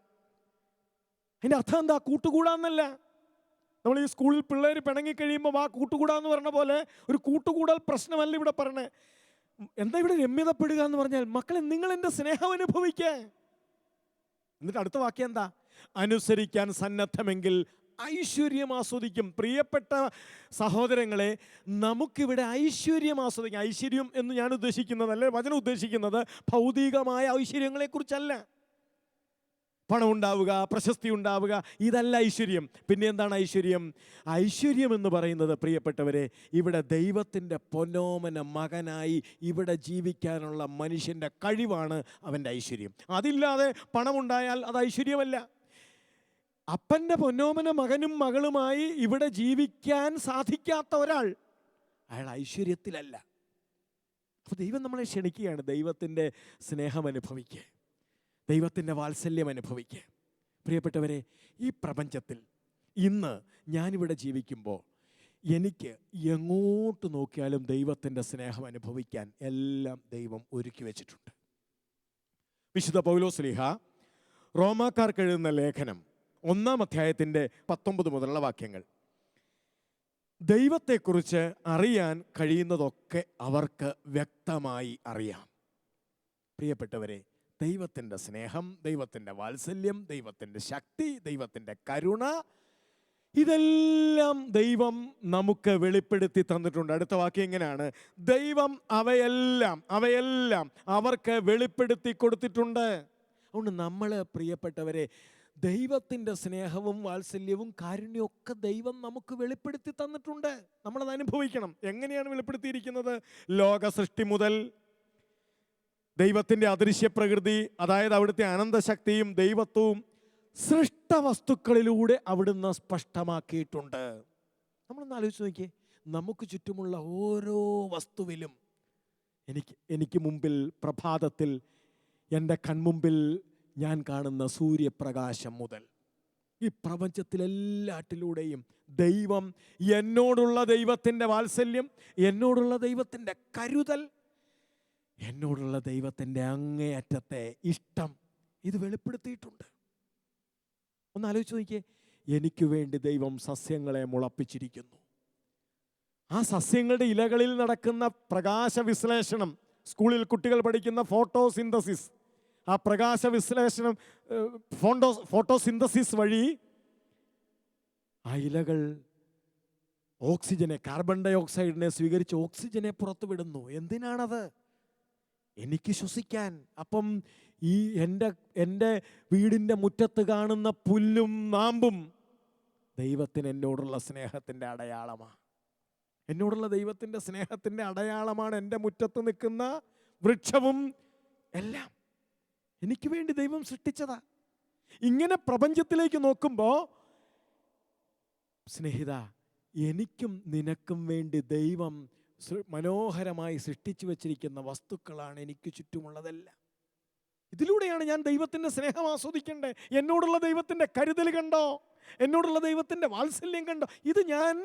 അതിൻ്റെ അർത്ഥം എന്താ? കൂട്ടുകൂടാന്നല്ല. നമ്മൾ ഈ സ്കൂളിൽ പിള്ളേർ പിണങ്ങിക്കഴിയുമ്പോൾ ആ കൂട്ടുകൂടാന്ന് പറഞ്ഞ പോലെ ഒരു കൂട്ടുകൂടൽ പ്രശ്നമല്ല ഇവിടെ പറഞ്ഞത്. എന്താ ഇവിടെ രമ്യതപ്പെടുക എന്ന് പറഞ്ഞാൽ, മക്കളെ നിങ്ങൾ എൻ്റെ സ്നേഹം അനുഭവിക്കുക. എന്നിട്ട് അടുത്ത വാക്യം എന്താ? അനുസരിക്കാൻ സന്നദ്ധമെങ്കിൽ ഐശ്വര്യം ആസ്വദിക്കും. പ്രിയപ്പെട്ട സഹോദരങ്ങളെ, നമുക്കിവിടെ ഐശ്വര്യം ആസ്വദിക്കാം. ഐശ്വര്യം എന്ന് ഞാൻ ഉദ്ദേശിക്കുന്നതല്ലേ, വചനം ഉദ്ദേശിക്കുന്നത് ഭൗതികമായ ഐശ്വര്യങ്ങളെക്കുറിച്ചല്ല. പണം ഉണ്ടാവുക, പ്രശസ്തി ഉണ്ടാവുക, ഇതല്ല ഐശ്വര്യം. പിന്നെ എന്താണ് ഐശ്വര്യം? ഐശ്വര്യം എന്ന് പറയുന്നത് പ്രിയപ്പെട്ടവരെ, ഇവിടെ ദൈവത്തിൻ്റെ പൊന്നോമന മകനായി ഇവിടെ ജീവിക്കാനുള്ള മനുഷ്യൻ്റെ കഴിവാണ് അവൻ്റെ ഐശ്വര്യം. അതില്ലാതെ പണമുണ്ടായാൽ അത് ഐശ്വര്യമല്ല. അപ്പൻ്റെ പൊന്നോമന മകനും മകളുമായി ഇവിടെ ജീവിക്കാൻ സാധിക്കാത്ത ഒരാൾ, അയാൾ ഐശ്വര്യത്തിലല്ല. അപ്പോൾ ദൈവം നമ്മളെ ക്ഷണിക്കുകയാണ്, ദൈവത്തിൻ്റെ സ്നേഹം അനുഭവിക്കുക, ദൈവത്തിൻ്റെ വാത്സല്യം അനുഭവിക്കുക. പ്രിയപ്പെട്ടവരെ, ഈ പ്രപഞ്ചത്തിൽ ഇന്ന് ഞാനിവിടെ ജീവിക്കുമ്പോൾ എനിക്ക് എങ്ങോട്ട് നോക്കിയാലും ദൈവത്തിൻ്റെ സ്നേഹം അനുഭവിക്കാൻ എല്ലാം ദൈവം ഒരുക്കി വെച്ചിട്ടുണ്ട്. വിശുദ്ധ പൗലോസ് ശ്ലീഹ റോമാക്കാർക്ക് എഴുതുന്ന ലേഖനം 1-ാം അധ്യായത്തിൻ്റെ 19 മുതലുള്ള വാക്യങ്ങൾ, ദൈവത്തെക്കുറിച്ച് അറിയാൻ കഴിയുന്നതൊക്കെ അവർക്ക് വ്യക്തമായി അറിയാം. പ്രിയപ്പെട്ടവരെ, ദൈവത്തിൻ്റെ സ്നേഹം, ദൈവത്തിൻ്റെ വാത്സല്യം, ദൈവത്തിൻ്റെ ശക്തി, ദൈവത്തിൻ്റെ കരുണ, ഇതെല്ലാം ദൈവം നമുക്ക് വെളിപ്പെടുത്തി തന്നിട്ടുണ്ട്. അടുത്ത വാക്യം ഇങ്ങനെയാണ്, ദൈവം അവയെല്ലാം അവർക്ക് വെളിപ്പെടുത്തി കൊടുത്തിട്ടുണ്ട്. അതുകൊണ്ട് നമ്മൾ പ്രിയപ്പെട്ടവരെ, ദൈവത്തിൻ്റെ സ്നേഹവും വാത്സല്യവും കാരുണ്യവും ഒക്കെ ദൈവം നമുക്ക് വെളിപ്പെടുത്തി തന്നിട്ടുണ്ട്. നമ്മളത് അനുഭവിക്കണം. എങ്ങനെയാണ് വെളിപ്പെടുത്തിയിരിക്കുന്നത്? ലോക സൃഷ്ടി മുതൽ ദൈവത്തിൻ്റെ അദൃശ്യ പ്രകൃതി, അതായത് അവിടുത്തെ അനന്തശക്തിയും ദൈവത്വവും സൃഷ്ടവസ്തുക്കളിലൂടെ അവിടുന്ന് സ്പഷ്ടമാക്കിയിട്ടുണ്ട്. നമ്മളൊന്ന് ആലോചിച്ച് നോക്കിയേ, നമുക്ക് ചുറ്റുമുള്ള ഓരോ വസ്തുവിലും, എനിക്ക് മുമ്പിൽ പ്രഭാതത്തിൽ എൻ്റെ കൺമുമ്പിൽ ഞാൻ കാണുന്ന സൂര്യപ്രകാശം മുതൽ ഈ പ്രപഞ്ചത്തിലെല്ലാറ്റിലൂടെയും ദൈവം, എന്നോടുള്ള ദൈവത്തിൻ്റെ വാത്സല്യം, എന്നോടുള്ള ദൈവത്തിൻ്റെ കരുതൽ, എന്നോടുള്ള ദൈവത്തിൻ്റെ അങ്ങേയറ്റത്തെ ഇഷ്ടം, ഇത് വെളിപ്പെടുത്തിയിട്ടുണ്ട്. ഒന്ന് ആലോചിച്ച് നോക്കിയേ, എനിക്ക് വേണ്ടി ദൈവം സസ്യങ്ങളെ മുളപ്പിച്ചിരിക്കുന്നു. ആ സസ്യങ്ങളുടെ ഇലകളിൽ നടക്കുന്ന പ്രകാശ വിശ്ലേഷണം, സ്കൂളിൽ കുട്ടികൾ പഠിക്കുന്ന ഫോട്ടോസിന്തസിസ്, ആ പ്രകാശ വിശ്ലേഷണം, ഫോട്ടോസിന്തസിസ് വഴി ആ ഇലകൾ ഓക്സിജനെ, കാർബൺ ഡൈ ഓക്സൈഡിനെ സ്വീകരിച്ച് ഓക്സിജനെ പുറത്തുവിടുന്നു. എന്തിനാണത്? എനിക്ക് ശ്വസിക്കാൻ. അപ്പം ഈ എൻ്റെ വീടിൻ്റെ മുറ്റത്ത് കാണുന്ന പുല്ലും നാമ്പും ദൈവത്തിന് എന്നോടുള്ള സ്നേഹത്തിൻ്റെ അടയാളമാണ്. എന്നോടുള്ള ദൈവത്തിൻ്റെ സ്നേഹത്തിൻ്റെ അടയാളമാണ് എൻ്റെ മുറ്റത്ത് നിൽക്കുന്ന വൃക്ഷവും എല്ലാം. എനിക്ക് വേണ്ടി ദൈവം സൃഷ്ടിച്ചതാ. ഇങ്ങനെ പ്രപഞ്ചത്തിലേക്ക് നോക്കുമ്പോൾ സ്നേഹിത, എനിക്കും നിനക്കും വേണ്ടി ദൈവം മനോഹരമായി സൃഷ്ടിച്ചു വച്ചിരിക്കുന്ന വസ്തുക്കളാണ് എനിക്ക് ചുറ്റുമുള്ളതെല്ലാം. ഇതിലൂടെയാണ് ഞാൻ ദൈവത്തിൻ്റെ സ്നേഹം ആസ്വദിക്കേണ്ടത്. എന്നോടുള്ള ദൈവത്തിൻ്റെ കരുതൽ കണ്ടോ? എന്നോടുള്ള ദൈവത്തിൻ്റെ വാത്സല്യം കണ്ടോ? ഇത് ഞാൻ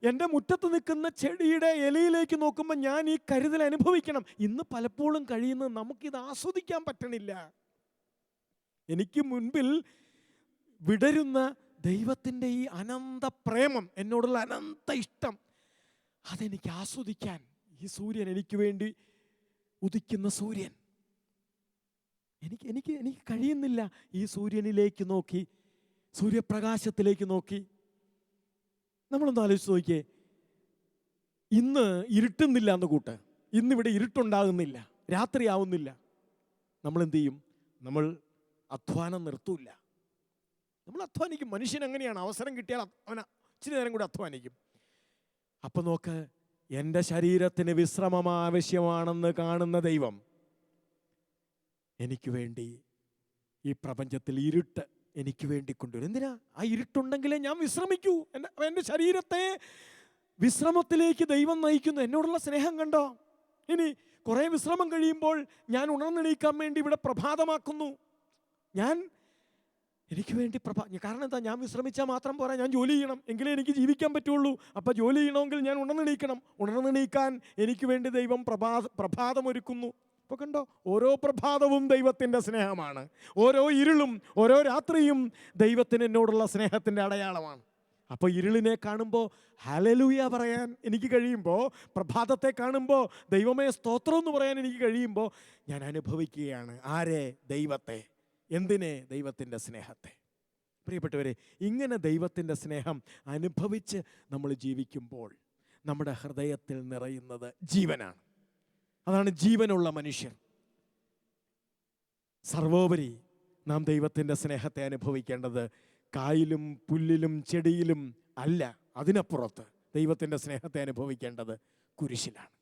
എൻ്റെ മുറ്റത്ത് നിൽക്കുന്ന ചെടിയുടെ ഇലയിലേക്ക് നോക്കുമ്പോൾ ഞാൻ ഈ കരുതൽ അനുഭവിക്കണം. ഇന്ന് പലപ്പോഴും കഴിയുന്നത് നമുക്കിത് ആസ്വദിക്കാൻ പറ്റണില്ല. എനിക്ക് മുൻപിൽ വിടരുന്ന ദൈവത്തിൻ്റെ ഈ അനന്ത പ്രേമം, എന്നോടുള്ള അനന്ത ഇഷ്ടം, അതെനിക്ക് ആസ്വദിക്കാൻ ഈ സൂര്യൻ, എനിക്ക് വേണ്ടി ഉദിക്കുന്ന സൂര്യൻ, എനിക്ക് കഴിയുന്നില്ല ഈ സൂര്യനിലേക്ക് നോക്കി, സൂര്യപ്രകാശത്തിലേക്ക് നോക്കി. നമ്മളൊന്ന് ആലോചിച്ച് നോക്കിയേ, ഇന്ന് ഇരുട്ടുന്നില്ല എന്ന് കൂട്ട്, ഇന്നിവിടെ ഇരുട്ടുണ്ടാകുന്നില്ല, രാത്രിയാവുന്നില്ല. നമ്മൾ എന്ത് ചെയ്യും? നമ്മൾ അധ്വാനം നിർത്തൂല. നമ്മൾ അധ്വാനിക്കും. മനുഷ്യൻ എങ്ങനെയാണ്? അവസരം കിട്ടിയാൽ അവൻ ഇച്ചിരി നേരം കൂടി അധ്വാനിക്കും. അപ്പം നോക്ക്, എൻ്റെ ശരീരത്തിന് വിശ്രമം ആവശ്യമാണെന്ന് കാണുന്ന ദൈവം എനിക്ക് വേണ്ടി ഈ പ്രപഞ്ചത്തിൽ ഇരുട്ട് എനിക്ക് വേണ്ടി കൊണ്ടുവരും. എന്തിനാ? ആ ഇരുട്ടുണ്ടെങ്കിലേ ഞാൻ വിശ്രമിക്കൂ. എൻ്റെ ശരീരത്തെ വിശ്രമത്തിലേക്ക് ദൈവം നയിക്കുന്നു. എന്നോടുള്ള സ്നേഹം കണ്ടോ? ഇനി കുറേ വിശ്രമം കഴിയുമ്പോൾ ഞാൻ ഉണർന്നെണീക്കാൻ വേണ്ടി ഇവിടെ പ്രഭാതമാക്കുന്നു. എനിക്ക് വേണ്ടി കാരണം എന്താ? ഞാൻ വിശ്രമിച്ചാൽ മാത്രം പോരാ, ഞാൻ ജോലി ചെയ്യണം, എങ്കിലേ എനിക്ക് ജീവിക്കാൻ പറ്റുള്ളൂ. അപ്പം ജോലി ചെയ്യണമെങ്കിൽ ഞാൻ ഉണർന്നെണീക്കണം. ഉണർന്നെണീക്കാൻ എനിക്ക് വേണ്ടി ദൈവം പ്രഭാതമൊരുക്കുന്നു. അപ്പോൾ കണ്ടോ, ഓരോ പ്രഭാതവും ദൈവത്തിൻ്റെ സ്നേഹമാണ്. ഓരോ ഇരുളും ഓരോ രാത്രിയും ദൈവത്തിന് എന്നോടുള്ള സ്നേഹത്തിൻ്റെ അടയാളമാണ്. അപ്പോൾ ഇരുളിനെ കാണുമ്പോൾ ഹല്ലേലൂയ പറയാൻ എനിക്ക് കഴിയുമ്പോൾ, പ്രഭാതത്തെ കാണുമ്പോൾ ദൈവമേ സ്തോത്രം എന്ന് പറയാൻ എനിക്ക് കഴിയുമ്പോൾ, ഞാൻ അനുഭവിക്കുകയാണ് ആരെ? ദൈവത്തെ. എന്തിനെ? ദൈവത്തിൻ്റെ സ്നേഹത്തെ. പ്രിയപ്പെട്ടവരെ, ഇങ്ങനെ ദൈവത്തിൻ്റെ സ്നേഹം അനുഭവിച്ച് നമ്മൾ ജീവിക്കുമ്പോൾ നമ്മുടെ ഹൃദയത്തിൽ നിറയുന്നത് ജീവനാണ്. അതാണ് ജീവനുള്ള മനുഷ്യൻ. സർവോപരി നാം ദൈവത്തിൻ്റെ സ്നേഹത്തെ അനുഭവിക്കേണ്ടത് കായിലും പുല്ലിലും ചെടിയിലും അല്ല. അതിനപ്പുറത്ത് ദൈവത്തിൻ്റെ സ്നേഹത്തെ അനുഭവിക്കേണ്ടത് കുരിശിലാണ്.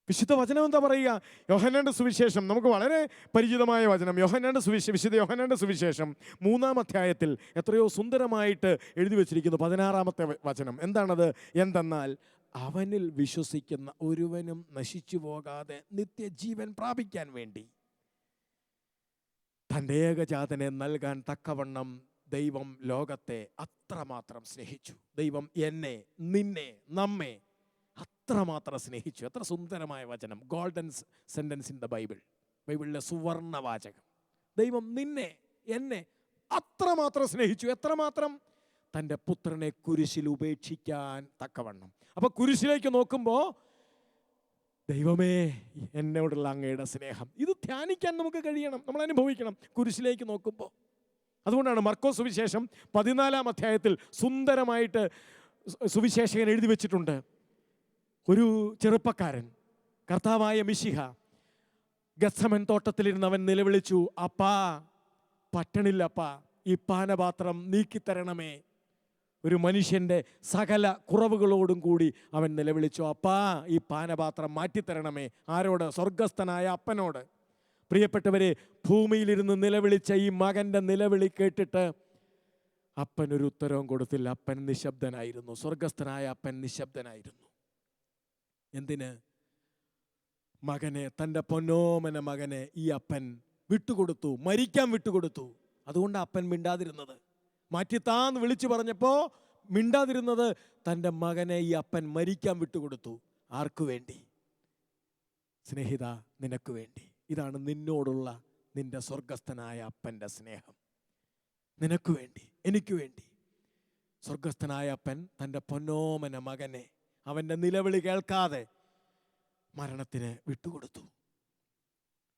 വിശുദ്ധ വചനം എന്താ പറയുക? യോഹന്നാന്റെ സുവിശേഷം, നമുക്ക് വളരെ പരിചിതമായ വചനം. വിശുദ്ധ യോഹന്നാന്റെ സുവിശേഷം 3-ാം അധ്യായത്തിൽ എത്രയോ സുന്ദരമായിട്ട് എഴുതി വച്ചിരിക്കുന്നു 16-ാമത്തെ വചനം. എന്താണത്? എന്തെന്നാൽ അവനിൽ വിശ്വസിക്കുന്ന ഒരുവനും നശിച്ചു പോകാതെ നിത്യജീവൻ പ്രാപിക്കാൻ വേണ്ടി തൻ്റെ ഏകജാതനെ നൽകാൻ തക്കവണ്ണം ദൈവം ലോകത്തെ അത്രമാത്രം സ്നേഹിച്ചു. ദൈവം എന്നെ, നിന്നെ, നമ്മെ അത്രമാത്രം സ്നേഹിച്ചു. എത്ര സുന്ദരമായ വചനം! ഗോൾഡൻ സെന്റൻസ് ഇൻ ദ ബൈബിളിലെ സുവർണ വാചകം. ദൈവം നിന്നെ, എന്നെ അത്രമാത്രം സ്നേഹിച്ചു. എത്രമാത്രം? തൻ്റെ പുത്രനെ കുരിശിൽ ഉപേക്ഷിക്കാൻ തക്കവണ്ണം. അപ്പോൾ കുരിശിലേക്ക് നോക്കുമ്പോൾ ദൈവമേ, എന്നോടുള്ള അങ്ങയുടെ സ്നേഹം, ഇത് ധ്യാനിക്കാൻ നമുക്ക് കഴിയണം, നമ്മൾ അനുഭവിക്കണം കുരിശിലേക്ക് നോക്കുമ്പോൾ. അതുകൊണ്ടാണ് മർക്കോസ് സുവിശേഷം 14-ാം അധ്യായത്തിൽ സുന്ദരമായിട്ട് സുവിശേഷകൻ എഴുതി വെച്ചിട്ടുണ്ട്. ഒരു ചെറുപ്പക്കാരൻ, കർത്താവായ മിശിഹ, ഗത്സമൻ തോട്ടത്തിലിരുന്ന് അവൻ നിലവിളിച്ചു, അപ്പാ, പറ്റണില്ലപ്പാ, ഈ പാനപാത്രം നീക്കിത്തരണമേ. ഒരു മനുഷ്യൻ്റെ സകല കുറവുകളോടും കൂടി അവൻ നിലവിളിച്ചു, അപ്പാ, ഈ പാനപാത്രം മാറ്റിത്തരണമേ. ആരോട്? സ്വർഗസ്ഥനായ അപ്പനോട്. പ്രിയപ്പെട്ടവരെ, ഭൂമിയിലിരുന്ന് നിലവിളിച്ച ഈ മകൻ്റെ നിലവിളി കേട്ടിട്ട് അപ്പനൊരു ഉത്തരവും കൊടുത്തില്ല. അപ്പൻ നിശബ്ദനായിരുന്നു. സ്വർഗസ്ഥനായ അപ്പൻ നിശബ്ദനായിരുന്നു. എന്തിന്? മകനെ, തൻ്റെ പൊന്നോമന മകനെ ഈ അപ്പൻ വിട്ടുകൊടുത്തു, മരിക്കാൻ വിട്ടുകൊടുത്തു. അതുകൊണ്ട് അപ്പൻ മിണ്ടാതിരുന്നത്. മാറ്റിത്താന്ന് വിളിച്ചു പറഞ്ഞപ്പോൾ മിണ്ടാതിരുന്നത് തൻ്റെ മകനെ ഈ അപ്പൻ മരിക്കാൻ വിട്ടുകൊടുത്തു. ആർക്കു വേണ്ടി? സ്നേഹിത, നിനക്ക് വേണ്ടി. ഇതാണ് നിന്നോടുള്ള നിന്റെ സ്വർഗസ്ഥനായ അപ്പൻ്റെ സ്നേഹം. നിനക്ക് വേണ്ടി, എനിക്ക് വേണ്ടി. സ്വർഗസ്ഥനായ അപ്പൻ തൻ്റെ പൊന്നോമന മകനെ അവൻ്റെ നിലവിളി കേൾക്കാതെ മരണത്തിന് വിട്ടുകൊടുത്തു.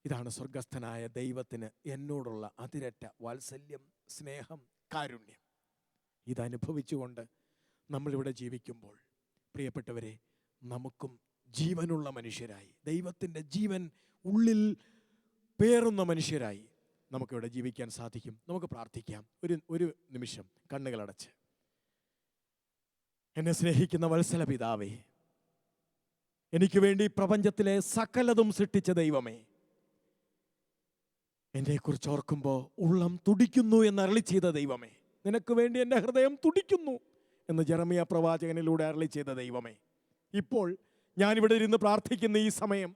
ഇതാണ് സ്വർഗസ്ഥനായ ദൈവത്തിന് എന്നോടുള്ള അതിരറ്റ വാത്സല്യം, സ്നേഹം, കാരുണ്യം. ഇതനുഭവിച്ചുകൊണ്ട് നമ്മളിവിടെ ജീവിക്കുമ്പോൾ പ്രിയപ്പെട്ടവരെ, നമുക്കും ജീവനുള്ള മനുഷ്യരായി, ദൈവത്തിൻ്റെ ജീവൻ ഉള്ളിൽ പേറുന്ന മനുഷ്യരായി നമുക്കിവിടെ ജീവിക്കാൻ സാധിക്കും. നമുക്ക് പ്രാർത്ഥിക്കാം. ഒരു നിമിഷം കണ്ണുകളടച്ച്. എന്നെ സ്നേഹിക്കുന്ന വത്സല പിതാവേ, എനിക്ക് വേണ്ടി പ്രപഞ്ചത്തിലെ സകലതും സൃഷ്ടിച്ച ദൈവമേ, എന്നെക്കുറിച്ച് ഓർക്കുമ്പോൾ ഉള്ളം തുടിക്കുന്നു എന്ന് അരുളി ചെയ്ത ദൈവമേ, നിനക്ക് വേണ്ടി എൻ്റെ ഹൃദയം തുടിക്കുന്നു എന്ന് ജെറമിയ പ്രവാചകനിലൂടെ അരുളി ചെയ്ത ദൈവമേ, ഇപ്പോൾ ഞാനിവിടെ ഇരുന്ന് പ്രാർത്ഥിക്കുന്ന ഈ സമയം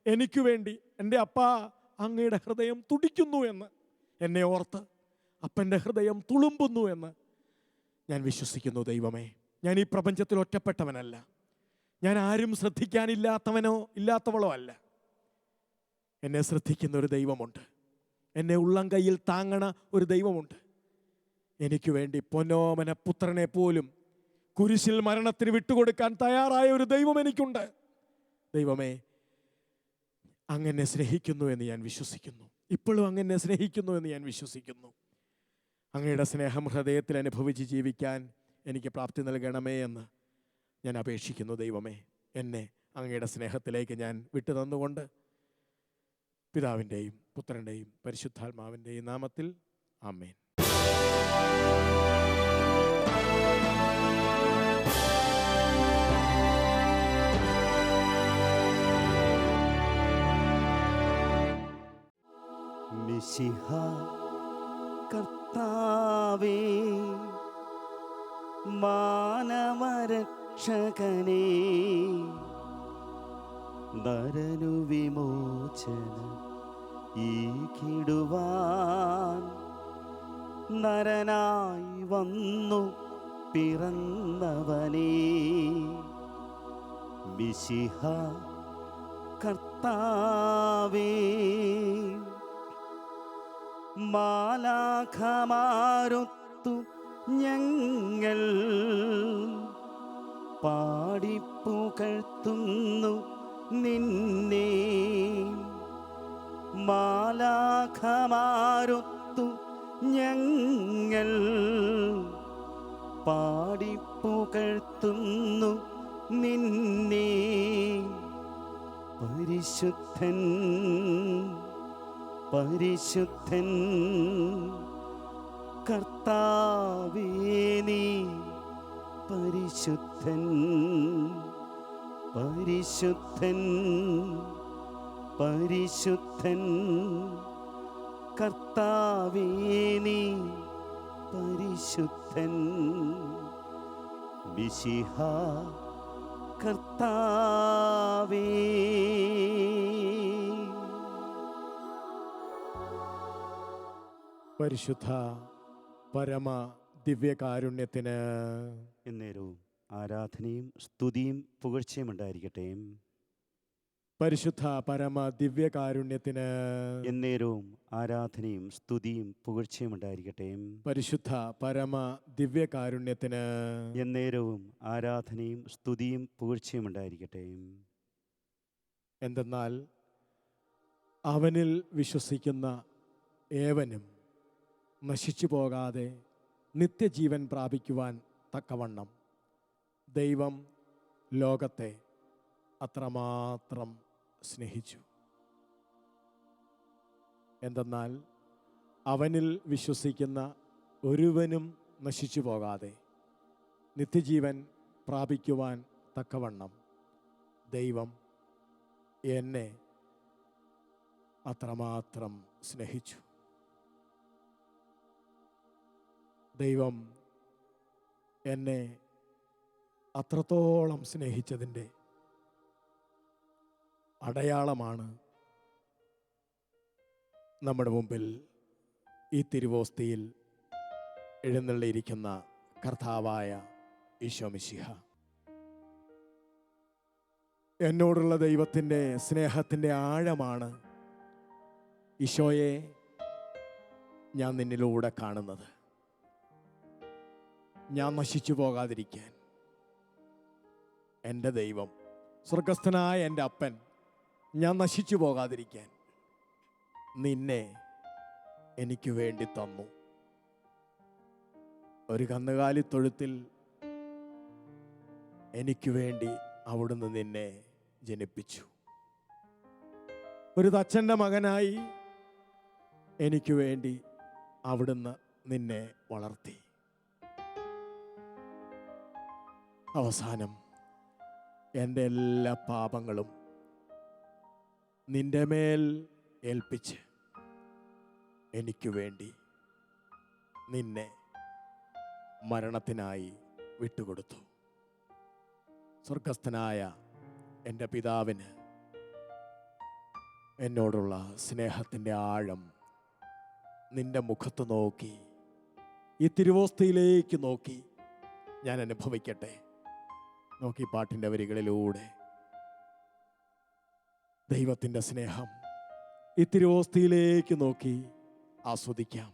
എനിക്ക് വേണ്ടി എൻ്റെ അപ്പാ അങ്ങയുടെ ഹൃദയം തുടിക്കുന്നു എന്ന് എന്നെ ഓർത്ത് അപ്പൻ്റെ ഹൃദയം തുളുമ്പുന്നു എന്ന് ഞാൻ വിശ്വസിക്കുന്നു. ദൈവമേ, ഞാൻ ഈ പ്രപഞ്ചത്തിൽ ഒറ്റപ്പെട്ടവനല്ല, ഞാൻ ആരും ശ്രദ്ധിക്കാനില്ലാത്തവനോ ഇല്ലാത്തവളോ അല്ല. എന്നെ ശ്രദ്ധിക്കുന്ന ഒരു ദൈവമുണ്ട്, എന്നെ ഉള്ളം കയ്യിൽ താങ്ങണ ഒരു ദൈവമുണ്ട്. എനിക്ക് വേണ്ടി പൊന്നോമന പുത്രനെ പോലും കുരിശിൽ മരണത്തിന് വിട്ടുകൊടുക്കാൻ തയ്യാറായ ഒരു ദൈവം എനിക്കുണ്ട്. ദൈവമേ, അങ്ങനെ സ്നേഹിക്കുന്നു എന്ന് ഞാൻ വിശ്വസിക്കുന്നു. ഇപ്പോഴും അങ്ങനെ സ്നേഹിക്കുന്നു എന്ന് ഞാൻ വിശ്വസിക്കുന്നു. അങ്ങയുടെ സ്നേഹം ഹൃദയത്തിൽ അനുഭവിച്ച് ജീവിക്കാൻ എനിക്ക് പ്രാപ്തി നൽകണമേ എന്ന് ഞാൻ അപേക്ഷിക്കുന്നു. ദൈവമേ, എന്നെ അങ്ങയുടെ സ്നേഹത്തിലേക്ക് ഞാൻ വിട്ടു തന്നുകൊണ്ട് പിതാവിൻ്റെയും പുത്രൻ്റെയും പരിശുദ്ധാത്മാവിൻ്റെയും നാമത്തിൽ ആമേൻ. മിശിഹ കർത്താവേ, മാനവരക്ഷകനേ, നരനു വിമോചനം ഈക്കിടുവാൻ നരനായി വന്നു പിറന്നവനേ, മിശിഹ കർത്താവേ, മാലാഖമാരൊത്തു ഞങ്ങൾ പാടിപ്പുകഴ്ത്തുന്നു നിന്നെ, മാലാഖമാരൊത്തു ഞങ്ങൾ പാടിപ്പുകഴ്ത്തുന്നു നിന്നെ, പരിശുദ്ധൻ പരിശുദ്ധൻ കർത്താവേ, നീ പരിശുദ്ധൻ പരിശുദ്ധൻ പരിശുദ്ധൻ കർത്താവേ, നീ പരിശുദ്ധൻ. മിശിഹ കർത്താവേ. പരിശുദ്ധ പരമ ദിവ്യകാരുണ്യത്തിന് എന്നേരവും ആരാധനയും സ്തുതിയും പുകഴ്ചയും ഉണ്ടായിരിക്കട്ടെ. പരിശുദ്ധ പരമ ദിവ്യകാരുണ്യത്തിന് എന്നേരവും ആരാധനയും സ്തുതിയും പുകഴ്ചയും ഉണ്ടായിരിക്കട്ടെ. പരിശുദ്ധ പരമ ദിവ്യകാരുണ്യത്തിന് എന്നേരവും ആരാധനയും സ്തുതിയും പുകഴ്ചയും ഉണ്ടായിരിക്കട്ടെ. എന്തെന്നാൽ അവനിൽ വിശ്വസിക്കുന്ന ഏവനും നശിച്ചു പോകാതെ നിത്യജീവൻ പ്രാപിക്കുവാൻ തക്കവണ്ണം ദൈവം ലോകത്തെ അത്രമാത്രം സ്നേഹിച്ചു. എന്തെന്നാൽ അവനിൽ വിശ്വസിക്കുന്ന ഒരുവനും നശിച്ചു പോകാതെ നിത്യജീവൻ പ്രാപിക്കുവാൻ തക്കവണ്ണം ദൈവം എന്നെ അത്രമാത്രം സ്നേഹിച്ചു. ദൈവം എന്നെ അത്രത്തോളം സ്നേഹിച്ചതിൻ്റെ അടയാളമാണ് നമ്മുടെ മുമ്പിൽ ഈ തിരുവോസ്തിയിൽ എഴുന്നള്ളിയിരിക്കുന്ന കർത്താവായ ഈശോ മിശിഹ. എന്നോടുള്ള ദൈവത്തിൻ്റെ സ്നേഹത്തിൻ്റെ ആഴമാണ് ഈശോയെ ഞാൻ നിന്നിലൂടെ കാണുന്നത്. ഞാൻ നശിച്ചു പോകാതിരിക്കാൻ എൻ്റെ ദൈവം, സ്വർഗസ്ഥനായ എൻ്റെ അപ്പൻ, ഞാൻ നശിച്ചു പോകാതിരിക്കാൻ നിന്നെ എനിക്ക് വേണ്ടി തന്നു. ഒരു കന്നുകാലിത്തൊഴുത്തിൽ എനിക്ക് വേണ്ടി അവിടുന്ന് നിന്നെ ജനിപ്പിച്ചു. ഒരു തച്ചൻ്റെ മകനായി എനിക്ക് വേണ്ടി അവിടുന്ന് നിന്നെ വളർത്തി. അവസാനം എൻ്റെ എല്ലാ പാപങ്ങളും നിന്റെ മേൽ ഏൽപ്പിച്ച് എനിക്ക് വേണ്ടി നിന്നെ മരണത്തിനായി വിട്ടുകൊടുത്തു. സ്വർഗസ്ഥനായ എൻ്റെ പിതാവിന് എന്നോടുള്ള സ്നേഹത്തിൻ്റെ ആഴം നിന്റെ മുഖത്ത് നോക്കി, ഈ തിരുവോസ്തിയിലേക്ക് നോക്കി ഞാൻ അനുഭവിക്കട്ടെ. നോക്കി പാട്ടിൻ്റെ വരികളിലൂടെ ദൈവത്തിൻ്റെ സ്നേഹം ഈ തിരുവോസ്തിയിലേക്ക് നോക്കി ആസ്വദിക്കാം.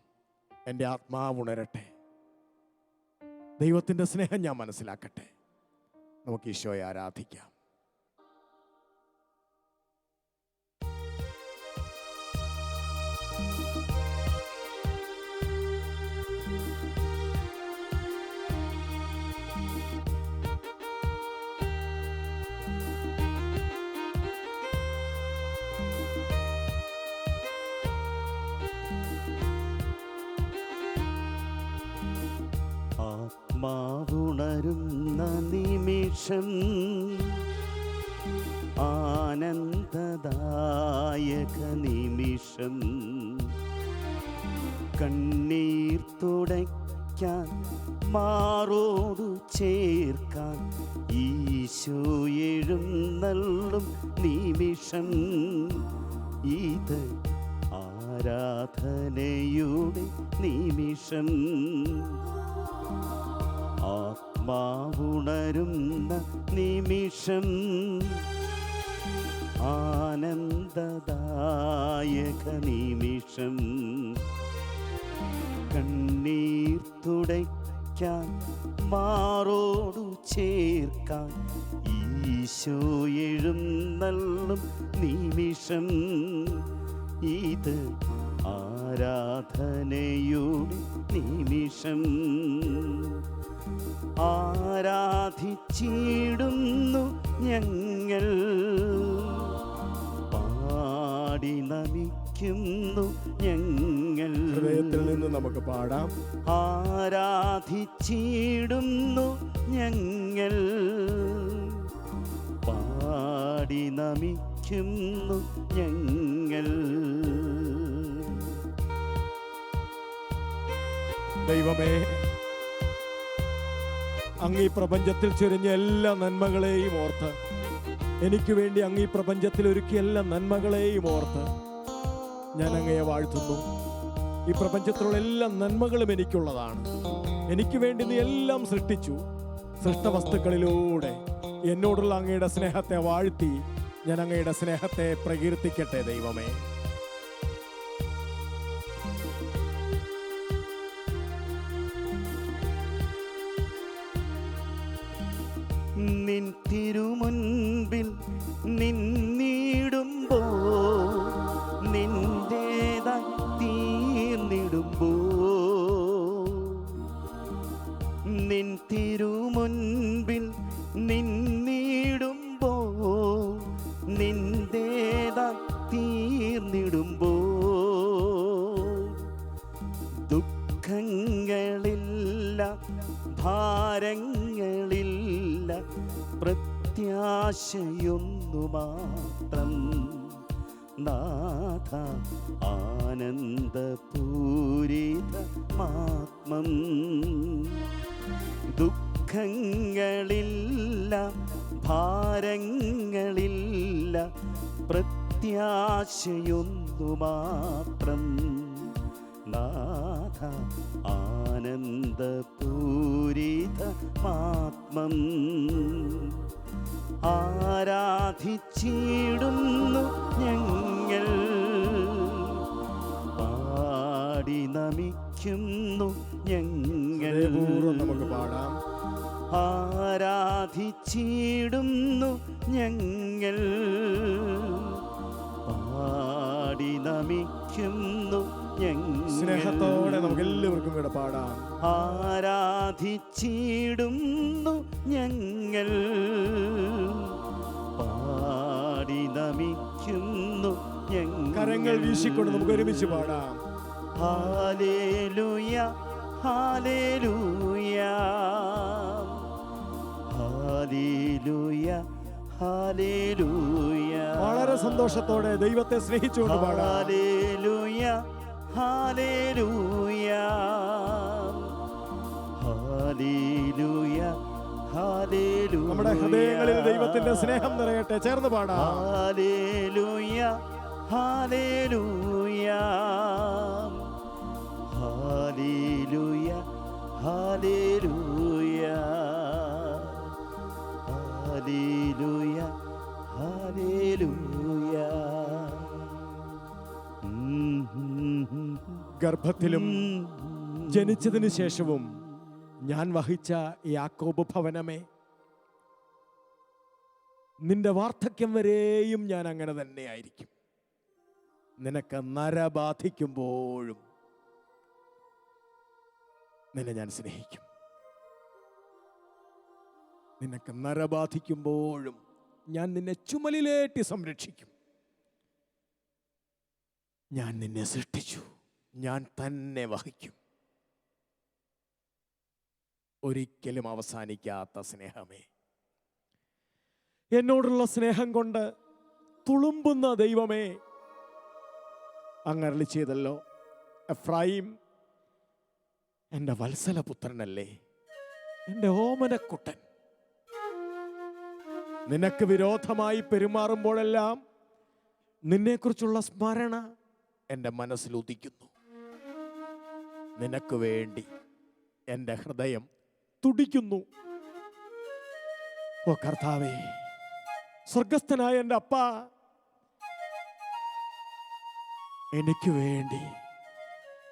എൻ്റെ ആത്മാവ് ഉണരട്ടെ. ദൈവത്തിൻ്റെ സ്നേഹം ഞാൻ മനസ്സിലാക്കട്ടെ. നമുക്ക് ഈശോയെ ആരാധിക്കാം. ആത്മാവുണരുന്ന നിമിഷം, ആനന്ദദായക നിമിഷം, കണ്ണീർ തുടയ്ക്കാൻ മാറോടു ചേർക്കാൻ ഈശോ എഴുന്നള്ളും നിമിഷം. ഇത് ആരാധനയുടെ നിമിഷം. ആത്മാവുണരുന്ന നിമിഷം, ആനന്ദദായക നിമിഷം, കണ്ണീർ തുടയ്ക്കാൻ മാറോടു ചേർക്കാൻ ഈശോ എഴുന്നള്ളും നിമിഷം. ഇത് ആരാധനയുടെ നിമിഷം. ആരാധിച്ചിടുന്നു ഞങ്ങൾ, പാടി നമിക്കുന്നു ഞങ്ങൾ. ഹൃദയത്തിൽ നിന്ന് നമുക്ക് പാടാം. ആരാധിച്ചിടുന്നു ഞങ്ങൾ, പാടി നമിക്കുന്നു ഞങ്ങൾ. ദൈവമേ, അങ്ങ് ഈ പ്രപഞ്ചത്തിൽ ചൊരിഞ്ഞ എല്ലാ നന്മകളെയും ഓർത്ത്, എനിക്ക് വേണ്ടി അങ്ങ് ഈ പ്രപഞ്ചത്തിൽ ഒരുക്കിയ എല്ലാ നന്മകളെയും ഓർത്ത് ഞാൻ അങ്ങയെ വാഴ്ത്തുന്നു. ഈ പ്രപഞ്ചത്തിലുള്ള എല്ലാ നന്മകളും എനിക്കുള്ളതാണ്. എനിക്ക് വേണ്ടി നീ എല്ലാം സൃഷ്ടിച്ചു. സൃഷ്ടവസ്തുക്കളിലൂടെ എന്നോടുള്ള അങ്ങയുടെ സ്നേഹത്തെ വാഴ്ത്തി ഞാൻ അങ്ങയുടെ സ്നേഹത്തെ പ്രകീർത്തിക്കട്ടെ ദൈവമേ. നിൻ തിരുമുൻപിൽ നിന്നിടുമ്പോ, നിന്റേതായി തീർന്നിടുമ്പോ, നിൻ തിരുമുൻപിൽ നിന്നിടുമ്പോ, നിന്റേതായി തീർന്നിടുമ്പോ, ദുഃഖങ്ങളില്ല, ഭാരങ്ങളില്ല, പ്രത്യാശയൊന്നു മാത്രം. നാഥ ആനന്ദപൂരിതമാത്മം. ദുഃഖങ്ങളില്ല, ഭാരങ്ങളില്ല, പ്രത്യാശയൊന്നു മാത്രം. നാഥ ആനന്ദപൂരിതമാത്മം. ആരാധിച്ചിടുന്നു ഞങ്ങൾ, പാടി നമിക്കുന്നു ഞങ്ങൾ. നമുക്ക് പാടാം. ആരാധിച്ചിടുന്നു ഞങ്ങൾ, പാടി നമിക്കുന്നു ഞങ്ങൾ. സ്നേഹത്തോടെ നമുക്ക് എല്ലാവർക്കും കൂടെ പാടാം. ആരാധിച്ചിടുന്നു ഞങ്ങൾ, നമിക്കുന്നു കരങ്ങൾ വീശിക്കൊണ്ട് നമുക്ക് ഒരുമിച്ച് പാടാം. ഹല്ലേലൂയ ഹല്ലേലൂയ ഹല്ലേലൂയ ഹല്ലേലൂയ. വളരെ സന്തോഷത്തോടെ ദൈവത്തെ സ്നേഹിച്ചുകൊണ്ട് പാടാം. ഹല്ലേലൂയ ഹല്ലേലൂയ ഹല്ലേലൂയ ഹല്ലേലൂയ. നമ്മുടെ ഹൃദയങ്ങളിൽ ദൈവത്തിന്റെ സ്നേഹം നിറയട്ടെ. ചേർന്ന് പാടാം. ഹല്ലേലൂയ ഹല്ലേലൂയ ഹല്ലേലൂയ ഹല്ലേലൂയ ഹല്ലേലൂയ ഹല്ലേലൂയ. ഗർഭത്തിലും ജനിച്ചതിനു ശേഷവും ഞാൻ വഹിച്ച യാക്കോബ് ഭവനമേ, നിന്റെ വാർദ്ധക്യം വരെയും ഞാൻ അങ്ങനെ തന്നെയായിരിക്കും. നിനക്ക് നര ബാധിക്കുമ്പോഴും നിന്നെ ഞാൻ സ്നേഹിക്കും. നിനക്ക് നര ബാധിക്കുമ്പോഴും ഞാൻ നിന്നെ ചുമലിലേറ്റി സംരക്ഷിക്കും. ഞാൻ നിന്നെ സൃഷ്ടിച്ചു, ഞാൻ തന്നെ വഹിക്കും. ഒരിക്കലും അവസാനിക്കാത്ത സ്നേഹമേ, എന്നോടുള്ള സ്നേഹം കൊണ്ട് തുളുമ്പുന്ന ദൈവമേ, അങ്ങ് അരുളി ചെയ്തല്ലോ, എഫ്രായിം എൻ്റെ വത്സലപുത്രനല്ലേ, എൻ്റെ ഓമനക്കുട്ടൻ. നിനക്ക് വിരോധമായി പെരുമാറുമ്പോഴെല്ലാം നിന്നെക്കുറിച്ചുള്ള സ്മരണ എൻ്റെ മനസ്സിൽ ഉദിക്കുന്നു. നിനക്ക് വേണ്ടി എൻ്റെ ഹൃദയം തുടിക്കുന്നു. ഓ കർത്താവേ, സ്വർഗസ്ഥനായ എൻ്റെ അപ്പ, എനിക്ക് വേണ്ടി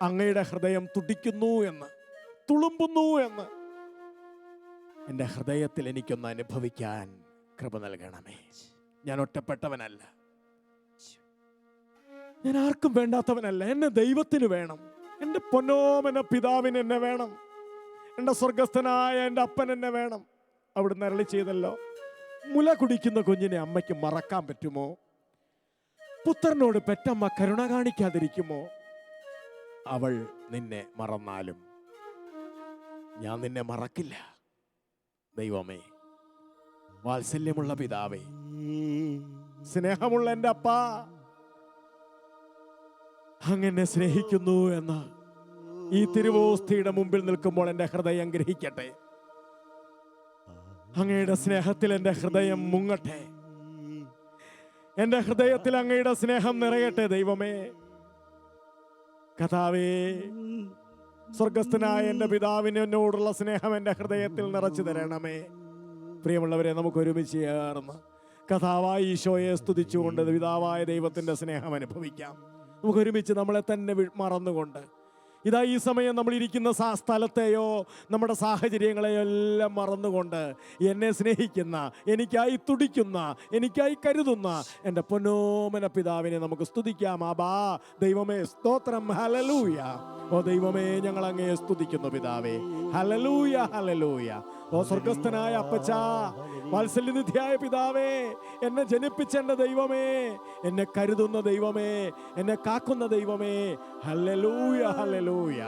അങ്ങയുടെ ഹൃദയം തുടിക്കുന്നു എന്ന്, തുളുമ്പുന്നു എന്ന് എൻ്റെ ഹൃദയത്തിൽ എനിക്കൊന്ന് അനുഭവിക്കാൻ കൃപ നൽകണമേ. ഞാൻ ഒറ്റപ്പെട്ടവനല്ല, ഞാൻ ആർക്കും വേണ്ടാത്തവനല്ല. എന്നെ ദൈവത്തിന് വേണം. എൻ്റെ പൊന്നോമന പിതാവിന് എന്നെ വേണം. എൻ്റെ സ്വർഗസ്ഥനായ എൻ്റെ അപ്പൻ എന്നെ വേണം. അവിടുന്ന് അരുളി ചെയ്തല്ലോ, മുല കുടിക്കുന്ന കുഞ്ഞിനെ അമ്മയ്ക്ക് മറക്കാൻ പറ്റുമോ? പുത്രനോട് പെറ്റമ്മ കരുണ കാണിക്കാതിരിക്കുമോ? അവൾ നിന്നെ മറന്നാലും ഞാൻ നിന്നെ മറക്കില്ല. ദൈവമേ, വാത്സല്യമുള്ള പിതാവേ, സ്നേഹമുള്ള എൻ്റെ അപ്പ, അങ്ങനെ സ്നേഹിക്കുന്നു എന്ന് ഈ തിരുവോസ്തിയുടെ മുമ്പിൽ നിൽക്കുമ്പോൾ എൻ്റെ ഹൃദയം ഗ്രഹിക്കട്ടെ. അങ്ങയുടെ സ്നേഹത്തിൽ എൻ്റെ ഹൃദയം മുങ്ങട്ടെ. എൻ്റെ ഹൃദയത്തിൽ അങ്ങയുടെ സ്നേഹം നിറയട്ടെ. ദൈവമേ, കഥാവേ, സ്വർഗസ്ഥനായ എൻ്റെ പിതാവിന് എന്നോടുള്ള സ്നേഹം എൻ്റെ ഹൃദയത്തിൽ നിറച്ചു തരണമേ. പ്രിയമുള്ളവരെ, നമുക്ക് ഒരുമിച്ച് ചേർന്ന് കഥാവായ ഈശോയെ സ്തുതിച്ചുകൊണ്ട് പിതാവായ ദൈവത്തിൻ്റെ സ്നേഹം അനുഭവിക്കാം. നമുക്ക് ഒരുമിച്ച് നമ്മളെ തന്നെ മറന്നുകൊണ്ട്, ഇതാ ഈ സമയം നമ്മൾ ഇരിക്കുന്ന സ്ഥലത്തെയോ നമ്മുടെ സാഹചര്യങ്ങളെയോ എല്ലാം മറന്നുകൊണ്ട് എന്നെ സ്നേഹിക്കുന്ന, എനിക്കായി തുടിക്കുന്ന, എനിക്കായി കരുതുന്ന എൻ്റെ പൊന്നോമന പിതാവിനെ നമുക്ക് സ്തുതിക്കാം. ആബാ ദൈവമേ, സ്തോത്രം, ഹല്ലേലൂയ. ഓ ദൈവമേ, ഞങ്ങൾ അങ്ങയെ സ്തുതിക്കുന്നു പിതാവേ. Hallelujah, hallelujah. ഓ സ്വർഗസ്ഥനായ അപ്പച്ചാ, വാത്സല്യനിധിയായ പിതാവേ, എന്നെ ജനിപ്പിച്ച എൻ്റെ ദൈവമേ, എന്നെ കരുതുന്ന ദൈവമേ, എന്നെ കാക്കുന്ന ദൈവമേ, ഹല്ലേലൂയ, ഹല്ലേലൂയ.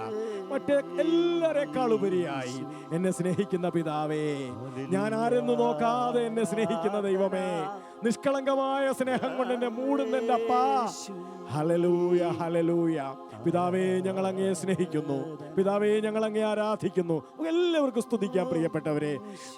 മറ്റേ എല്ലാരെക്കാളുപരിയായി എന്നെ സ്നേഹിക്കുന്ന പിതാവേ, ഞാൻ ആരെന്ന് നോക്കാതെ എന്നെ സ്നേഹിക്കുന്ന ദൈവമേ, നിഷ്കളങ്കമായ സ്നേഹം കൊണ്ട് എന്നെ മൂടുന്ന എൻ്റെ അപ്പാ, ഹല്ലേലൂയ, ഹല്ലേലൂയ. പിതാവേ, ഞങ്ങൾ അങ്ങയെ സ്നേഹിക്കുന്നു. പിതാവേ, ഞങ്ങൾ അങ്ങയെ ആരാധിക്കുന്നു. എല്ലാവർക്കും സ്തുതിക്കാം. പ്രിയപ്പെട്ടവരെ,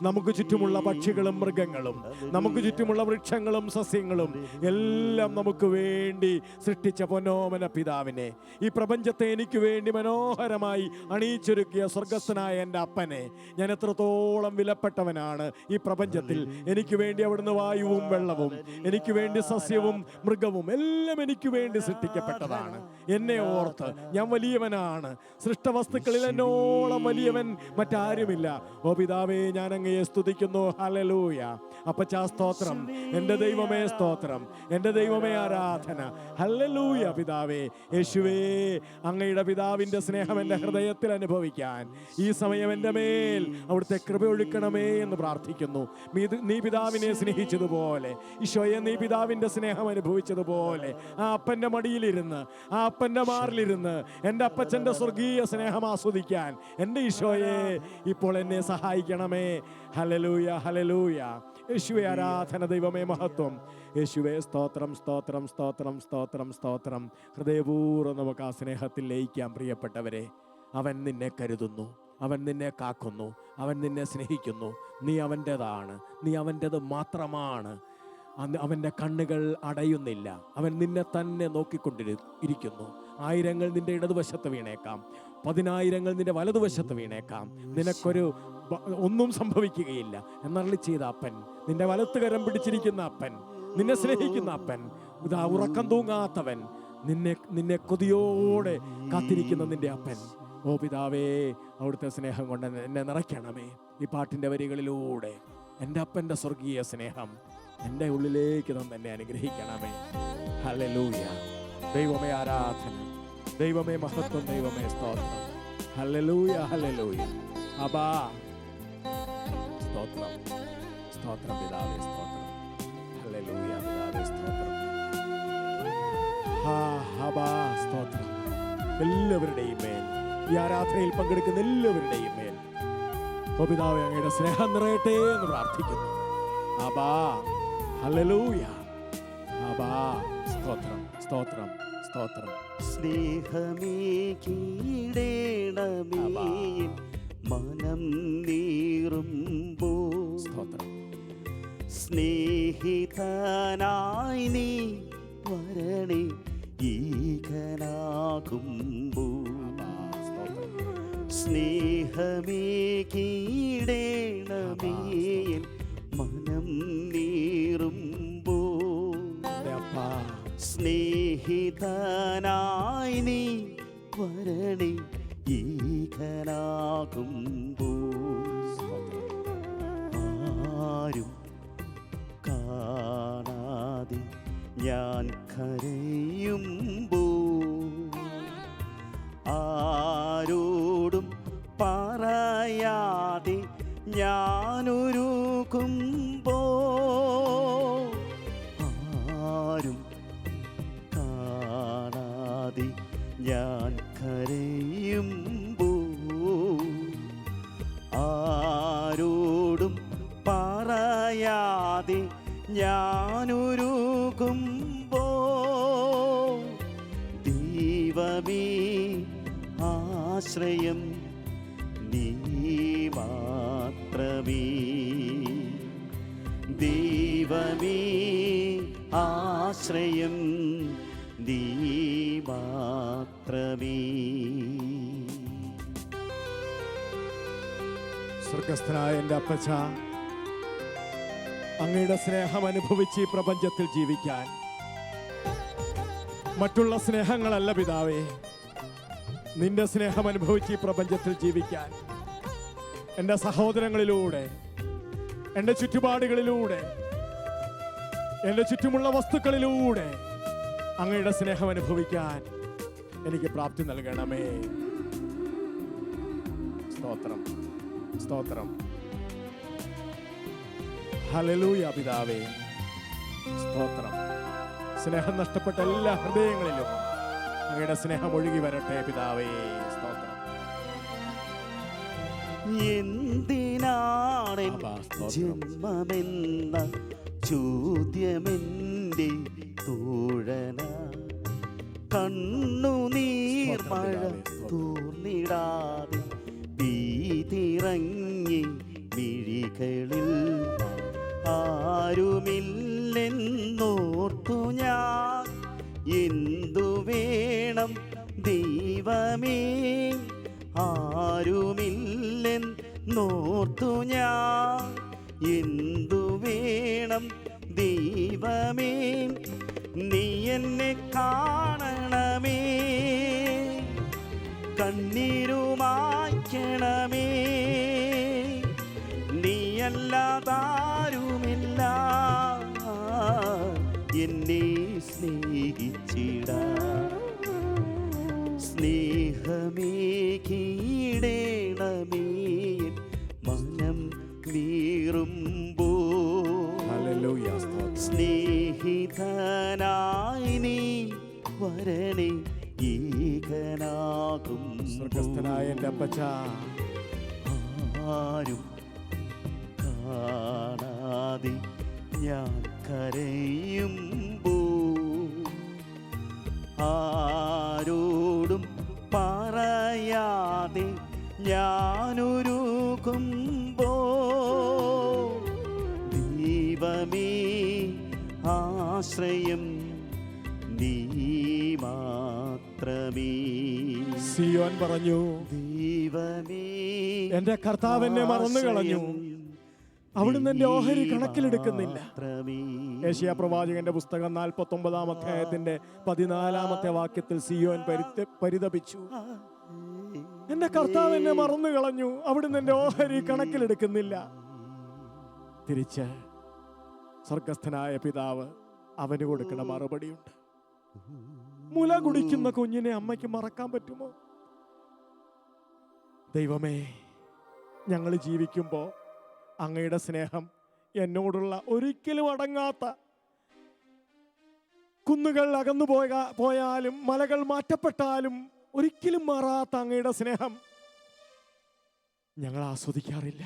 നമുക്ക് ചുറ്റുമുള്ള പക്ഷികളും മൃഗങ്ങളും, നമുക്ക് ചുറ്റുമുള്ള വൃക്ഷങ്ങളും സസ്യങ്ങളും എല്ലാം നമുക്ക് വേണ്ടി സൃഷ്ടിച്ച പൊന്നോമന പിതാവിനെ, ഈ പ്രപഞ്ചത്തെ എനിക്ക് വേണ്ടി മനോഹരമായി അണിയിച്ചൊരുക്കിയ സ്വർഗസ്ഥനായ എൻ്റെ അപ്പനെ, ഞാൻ എത്രത്തോളം വിലപ്പെട്ടവനാണ് ഈ പ്രപഞ്ചത്തിൽ. എനിക്ക് വേണ്ടി അവിടുന്ന് വായുവും വെള്ളവും, എനിക്ക് വേണ്ടി സസ്യവും മൃഗവും എല്ലാം എനിക്ക് വേണ്ടി സൃഷ്ടിക്കപ്പെട്ടതാണ്. എന്നെ ഓർത്ത് ഞാൻ വലിയവനാണ്, സൃഷ്ടവസ്തുക്കളിൽ എന്നോളം വലിയവൻ മറ്റാരുമില്ല. ഓ പിതാവേ, ഞാൻ അങ്ങയെ സ്തുതിക്കുന്നു. ഹല്ലേലൂയ. അപ്പച്ചാ സ്തോത്രം, എൻ്റെ ദൈവമേ സ്തോത്രം, എൻ്റെ ദൈവമേ ആരാധന. ഹല്ലേലൂയ പിതാവേ. യേശുവേ, അങ്ങയുടെ പിതാവിൻ്റെ സ്നേഹം എൻ്റെ ഹൃദയത്തിൽ അനുഭവിക്കാൻ ഈ സമയം എൻ്റെ മേൽ അവിടുത്തെ കൃപ ഒഴുക്കണമേ എന്ന് പ്രാർത്ഥിക്കുന്നു. നീ പിതാവിനെ സ്നേഹിച്ചതുപോലെ, ഈശോയെ നീ പിതാവിൻ്റെ സ്നേഹം അനുഭവിച്ചതുപോലെ ആ അപ്പൻ്റെ മടിയിലിരുന്ന്, ആ അപ്പൻ്റെ മാറിലിരുന്ന് എൻ്റെ അപ്പച്ചൻ്റെ സ്വർഗീയ സ്നേഹം ആസ്വദിക്കാൻ എൻ്റെ ഈശോയെ ഇപ്പോൾ എന്നെ സഹായിക്കണമേ. Hallelujah, hallelujah. യേശുവേ ആരാധന, ദൈവമേ മഹത്വം. യേശുവേ സ്തോത്രം, സ്തോത്രം, സ്തോത്രം, സ്തോത്രം, സ്തോത്രം. ഹൃദയപൂർവ്വം നമുക്ക് ആ സ്നേഹത്തിൽ ലയിക്കാം. പ്രിയപ്പെട്ടവരെ, അവൻ നിന്നെ കരുതുന്നു, അവൻ നിന്നെ കാക്കുന്നു, അവൻ നിന്നെ സ്നേഹിക്കുന്നു. നീ അവൻ്റെതാണ്, നീ അവൻ്റെത് മാത്രമാണ്. അവൻ്റെ കണ്ണുകൾ അടയുന്നില്ല. അവൻ നിന്നെ തന്നെ നോക്കിക്കൊണ്ടിരിക്കുന്നു. ആയിരങ്ങൾ നിന്റെ ഇടതുവശത്ത് വീണേക്കാം, 10,000 നിന്റെ വലതുവശത്ത് വീണേക്കാം, നിനക്കൊരു ഒന്നും സംഭവിക്കുകയില്ല എന്നരുളി ചെയ്ത അപ്പൻ, നിന്റെ വലത്ത് കരം പിടിച്ചിരിക്കുന്ന അപ്പൻ, നിന്നെ സ്നേഹിക്കുന്ന അപ്പൻ, ഇതാ ഉറക്കം തൂങ്ങാത്തവൻ, നിന്നെ കൊതിയോടെ കാത്തിരിക്കുന്ന നിന്റെ അപ്പൻ. ഓ പിതാവേ, അവിടുത്തെ സ്നേഹം കൊണ്ട് എന്നെ നിറയ്ക്കണമേ. ഈ പാട്ടിൻ്റെ വരികളിലൂടെ എൻ്റെ അപ്പൻ്റെ സ്വർഗീയ സ്നേഹം എൻ്റെ ഉള്ളിലേക്ക് തന്നെ അനുഗ്രഹിക്കണമേ. ഹല്ലേലൂയ. ദൈവമേ ആരാധന, ദൈവമേ മഹത്വം, ദൈവമേ സ്തോത്രം. Hallelujah, hallelujah. അബാ സ്തോത്രം, സ്തോത്രം പിതാവേ, സ്തോത്രം. ഹല്ലേലൂയ പിതാവേ, സ്തോത്രം. അബാ സ്തോത്രം. എല്ലാവരുടെയും മേൽ, ഈ ആരാധനയിൽ പങ്കെടുക്കുന്ന എല്ലാവരുടെയും മേൽ ഓ പിതാവേ, അങ്ങയുടെ സ്നേഹം നിറയട്ടെ എന്ന് പ്രാർത്ഥിക്കുന്നു. അബാ ഹല്ലേലൂയ. അബാ സ്തോത്രം, സ്തോത്രം, സ്തോത്രം. സ്നേഹമേ കീടേണമേ മനം നീറുമ്പോ, സ്തോത്രം. സ്നേഹിതനായി നീ വരണേ ഈകനാകുമ്പോ, സ്നേഹമേ കീടേണമേ മനം നീറുമ്പോ, സ്നേഹിതനായി നീ വരണേ ഈകനാകുമ്പോ, ആരും കാണാതെ ഞാൻ കരയുമ്പോ, ആരോടും പറയാതെ ഞാനൊരുക്കുമ്പോ, ആരും കാണാതെ ഞാൻ കരയുമ്പോ, ആരോടും പറയാതെ ഞാനൊരുക്കുമ്പോ, ദൈവമേ ആശ്രയം നീ മാത്രമേ, ദൈവമേ ആശ്രയം നീ മാത്രമേ. സ്വർഗസ്ഥനായ എൻ്റെ അപ്പച്ച, അങ്ങയുടെ സ്നേഹം അനുഭവിച്ച് ഈ പ്രപഞ്ചത്തിൽ ജീവിക്കാൻ, മറ്റുള്ള സ്നേഹങ്ങളല്ല പിതാവേ, നിന്റെ സ്നേഹം അനുഭവിച്ച് ഈ പ്രപഞ്ചത്തിൽ ജീവിക്കാൻ എൻ്റെ സഹോദരങ്ങളിലൂടെ, എൻ്റെ ചുറ്റുപാടുകളിലൂടെ, എൻ്റെ ചുറ്റുമുള്ള വസ്തുക്കളിലൂടെ അങ്ങയുടെ സ്നേഹം അനുഭവിക്കാൻ എനിക്ക് പ്രാപ്തി നൽകണമേ. സ്തോത്രം, സ്തോത്രം. ഹല്ലേലൂയ പിതാവേ, സ്തോത്രം. സ്നേഹം നഷ്ടപ്പെട്ട എല്ലാ ഹൃദയങ്ങളിലും അങ്ങയുടെ സ്നേഹം ഒഴുകി വരട്ടെ പിതാവേ. സ്തോത്രം. എന്തിനാണ് ജന്മമെന്ന ചോദ്യമെന്റെ തോഴന, കണ്ണുനീർ മഴ തൂർന്നിടാതെ ഭീതിറങ്ങി മിഴികളിൽ, ആരുമില്ലെന്നോർത്തു ഞാൻ എന്തു വേണം ദൈവമേ, ആരുമില്ലെന്നോർത്തു ഞാൻ എന്തു വേണം ദൈവമേ, നീ എന്നെ കാണണമേ, കണ്ണീരുമായ്ക്കണമേ. നീയല്ലാതാരുമില്ല എന്നെ സ്നേഹിച്ചിടാൻ. സ്നേഹമേ കീടേണമേ മനം വീറുമ്പോ. ഹല്ലേലൂയ, സ്തോത്രം. സ്നേഹിതനായി നീ വരണേ ഏകനാകും. സ്വർഗസ്ഥനായ എൻ്റെ അപ്പച്ച, ആരും കാണാതെ ഞാൻ കരയുമ്പോ, ആരോടും പറയാതെ ഞാനൊരുകുമ്പോ, ദൈവമേ ആശ്രയം നീ മാത്രമേ. സിയോൻ പറഞ്ഞു, ദൈവമേ എൻ്റെ കർത്താവ് എന്നെ മറന്നു കളഞ്ഞു, അവിടുന്ന് എൻ്റെ ഓഹരി കണക്കിലെടുക്കുന്നില്ല. യെശയ്യാ പ്രവാചകന്റെ പുസ്തകം 49-ാം അധ്യായത്തിന്റെ 14-ാമത്തെ വാക്യത്തിൽ സിയോൻ പരിതപിച്ചു, എന്റെ കർത്താവ് എന്നെ മറന്നു കളഞ്ഞു, അവിടുന്ന് എൻ്റെ ഓഹരി കണക്കിലെടുക്കുന്നില്ല. തിരിച്ച് സ്വർഗസ്ഥനായ പിതാവ് അവന് കൊടുക്കുന്ന മറുപടിയുണ്ട്. മുല കുടിക്കുന്ന കുഞ്ഞിനെ അമ്മയ്ക്ക് മറക്കാൻ പറ്റുമോ? ദൈവമേ, ഞങ്ങൾ ജീവിക്കുമ്പോൾ അങ്ങയുടെ സ്നേഹം എന്നോടുള്ള ഒരിക്കലും അടങ്ങാത്ത, കുന്നുകൾ അകന്നു പോയാലും മലകൾ മാറ്റപ്പെട്ടാലും ഒരിക്കലും മാറാത്ത അങ്ങയുടെ സ്നേഹം ഞങ്ങൾ ആസ്വദിക്കാറില്ല,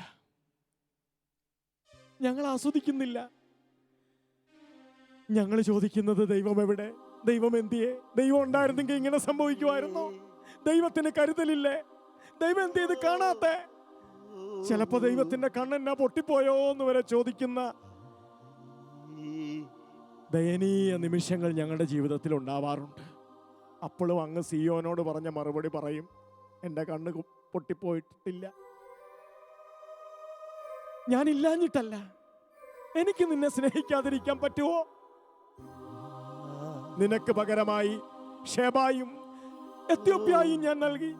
ഞങ്ങൾ ആസ്വദിക്കുന്നില്ല. ഞങ്ങൾ ചോദിക്കുന്നത്, ദൈവം എവിടെ? ദൈവം എന്തിയെ? ദൈവം ഉണ്ടായിരുന്നെങ്കിൽ ഇങ്ങനെ സംഭവിക്കുമായിരുന്നോ? ദൈവത്തിന് കരുതലില്ലേ? ദൈവം എന്ത് ചെയ്ത് കാണാത്തെ? ചിലപ്പോ ദൈവത്തിന്റെ കണ്ണെന്നാ പൊട്ടിപ്പോയോ എന്ന് വരെ ചോദിക്കുന്ന ദയനീയ നിമിഷങ്ങൾ ഞങ്ങളുടെ ജീവിതത്തിൽ ഉണ്ടാവാറുണ്ട്. അപ്പോഴും അങ്ങ് സിയോനോട് പറഞ്ഞ മറുപടി പറയും, എൻ്റെ കണ്ണ് പൊട്ടിപ്പോയിട്ടില്ല. ഞാനില്ലാഞ്ഞിട്ടല്ല, എനിക്ക് നിന്നെ സ്നേഹിക്കാതിരിക്കാൻ പറ്റുമോ? നിനക്ക് പകരമായി ഷേബായും എത്യോപ്യായും ഞാൻ നൽകി.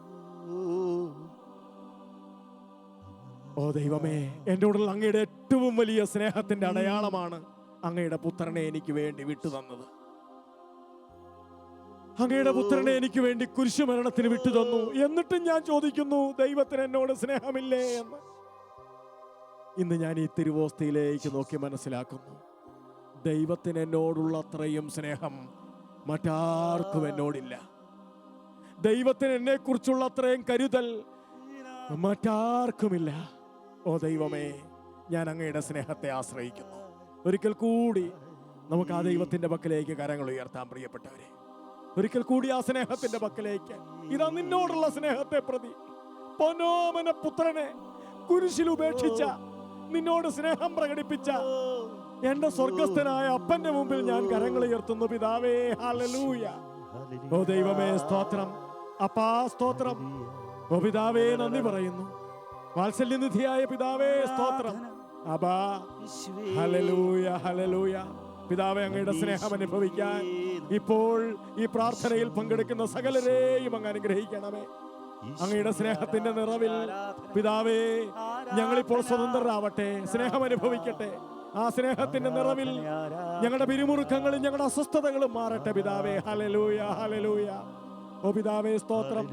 ഓ ദൈവമേ, എന്നോടുള്ള അങ്ങയുടെ ഏറ്റവും വലിയ സ്നേഹത്തിന്റെ അടയാളമാണ് അങ്ങയുടെ പുത്രനെ എനിക്ക് വേണ്ടി വിട്ടുതന്നത്. അങ്ങയുടെ പുത്രനെ എനിക്ക് വേണ്ടി കുരിശുമരണത്തിന് വിട്ടുതന്നു. എന്നിട്ടും ഞാൻ ചോദിക്കുന്നു, ദൈവത്തിന് എന്നോട് സ്നേഹമില്ലേ എന്ന്. ഇന്ന് ഞാൻ ഈ തിരുവോസ്തിയിലേക്ക് നോക്കി മനസ്സിലാക്കുന്നു, ദൈവത്തിന് എന്നോടുള്ള അത്രയും സ്നേഹം മറ്റാർക്കും എന്നോടില്ല. ദൈവത്തിന് എന്നെ കുറിച്ചുള്ള അത്രയും കരുതൽ മറ്റാർക്കുമില്ല. ഓ ദൈവമേ, ഞാൻ അങ്ങയുടെ സ്നേഹത്തെ ആശ്രയിക്കുന്നു. ഒരിക്കൽ കൂടി നമുക്ക് ആ ദൈവത്തിന്റെ പക്കലേക്ക് കരങ്ങൾ ഉയർത്താൻ പ്രിയപ്പെട്ടവരെ. ഒരിക്കൽ കൂടി ആ സ്നേഹത്തിന്റെ പക്കലേക്ക്, ഇതാ നിന്നോടുള്ള സ്നേഹത്തെ പ്രതി, പൊന്നോമന പുത്രനെ കുരിശിൽ ഉപേക്ഷിച്ച, നിന്നോട് സ്നേഹം പ്രകടിപ്പിച്ച എന്റെ സ്വർഗസ്ഥനായ അപ്പന്റെ മുമ്പിൽ ഞാൻ കരങ്ങൾ ഉയർത്തുന്നു. പിതാവേ, ഹല്ലേലൂയ. ഓ ദൈവമേ, സ്തോത്രം. അപ്പാ, സ്തോത്രം. ഓ പിതാവേ, നന്ദി പറയുന്നു. വാത്സല്യനിധിയായ പിതാവേ, സ്തോത്രം. അപ്പാ, ഹല്ലേലൂയ, ഹല്ലേലൂയ. പിതാവേ, അങ്ങയുടെ സ്നേഹം അനുഭവിക്കാൻ ഇപ്പോൾ ഈ പ്രാർത്ഥനയിൽ പങ്കെടുക്കുന്ന സകലരെയും അങ്ങ് അനുഗ്രഹിക്കണമേ. അങ്ങയുടെ സ്നേഹത്തിന്റെ നിറവിൽ പിതാവേ, ഞങ്ങളിപ്പോൾ സ്വതന്ത്രരാവട്ടെ, സ്നേഹം അനുഭവിക്കട്ടെ. ആ സ്നേഹത്തിന്റെ നിറവിൽ ഞങ്ങളുടെ പിരിമുറുക്കങ്ങളും ഞങ്ങളുടെ അസ്വസ്ഥതകളും മാറട്ടെ പിതാവേ. Hallelujah, hallelujah. ഓ പിതാവേ, സ്തോത്രം.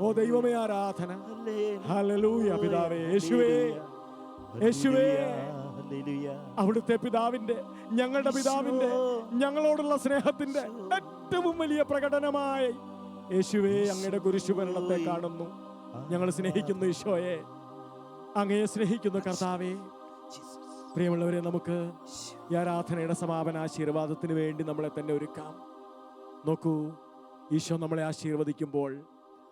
ഓ ദൈവമേ, ആരാധന. ഹല്ലേലൂയ. പിതാവേ, യേശുവേ, യേശുവേ, അവിടുത്തെ പിതാവിന്റെ, ഞങ്ങളുടെ പിതാവിന്റെ ഞങ്ങളോടുള്ള സ്നേഹത്തിന്റെ ഏറ്റവും വലിയ പ്രകടനമായി യേശുവേ അങ്ങയുടെ കുരിശുമരണത്തെ കാണുന്നു. ഞങ്ങൾ സ്നേഹിക്കുന്നു ഈശോയെ, അങ്ങയെ സ്നേഹിക്കുന്നു കർത്താവേ. പ്രിയമുള്ളവരെ, നമുക്ക് ഈ ആരാധനയുടെ സമാപന ആശീർവാദത്തിന് വേണ്ടി നമ്മളെ തന്നെ ഒരുക്കാം. നോക്കൂ, ഈശോ നമ്മളെ ആശീർവദിക്കുമ്പോൾ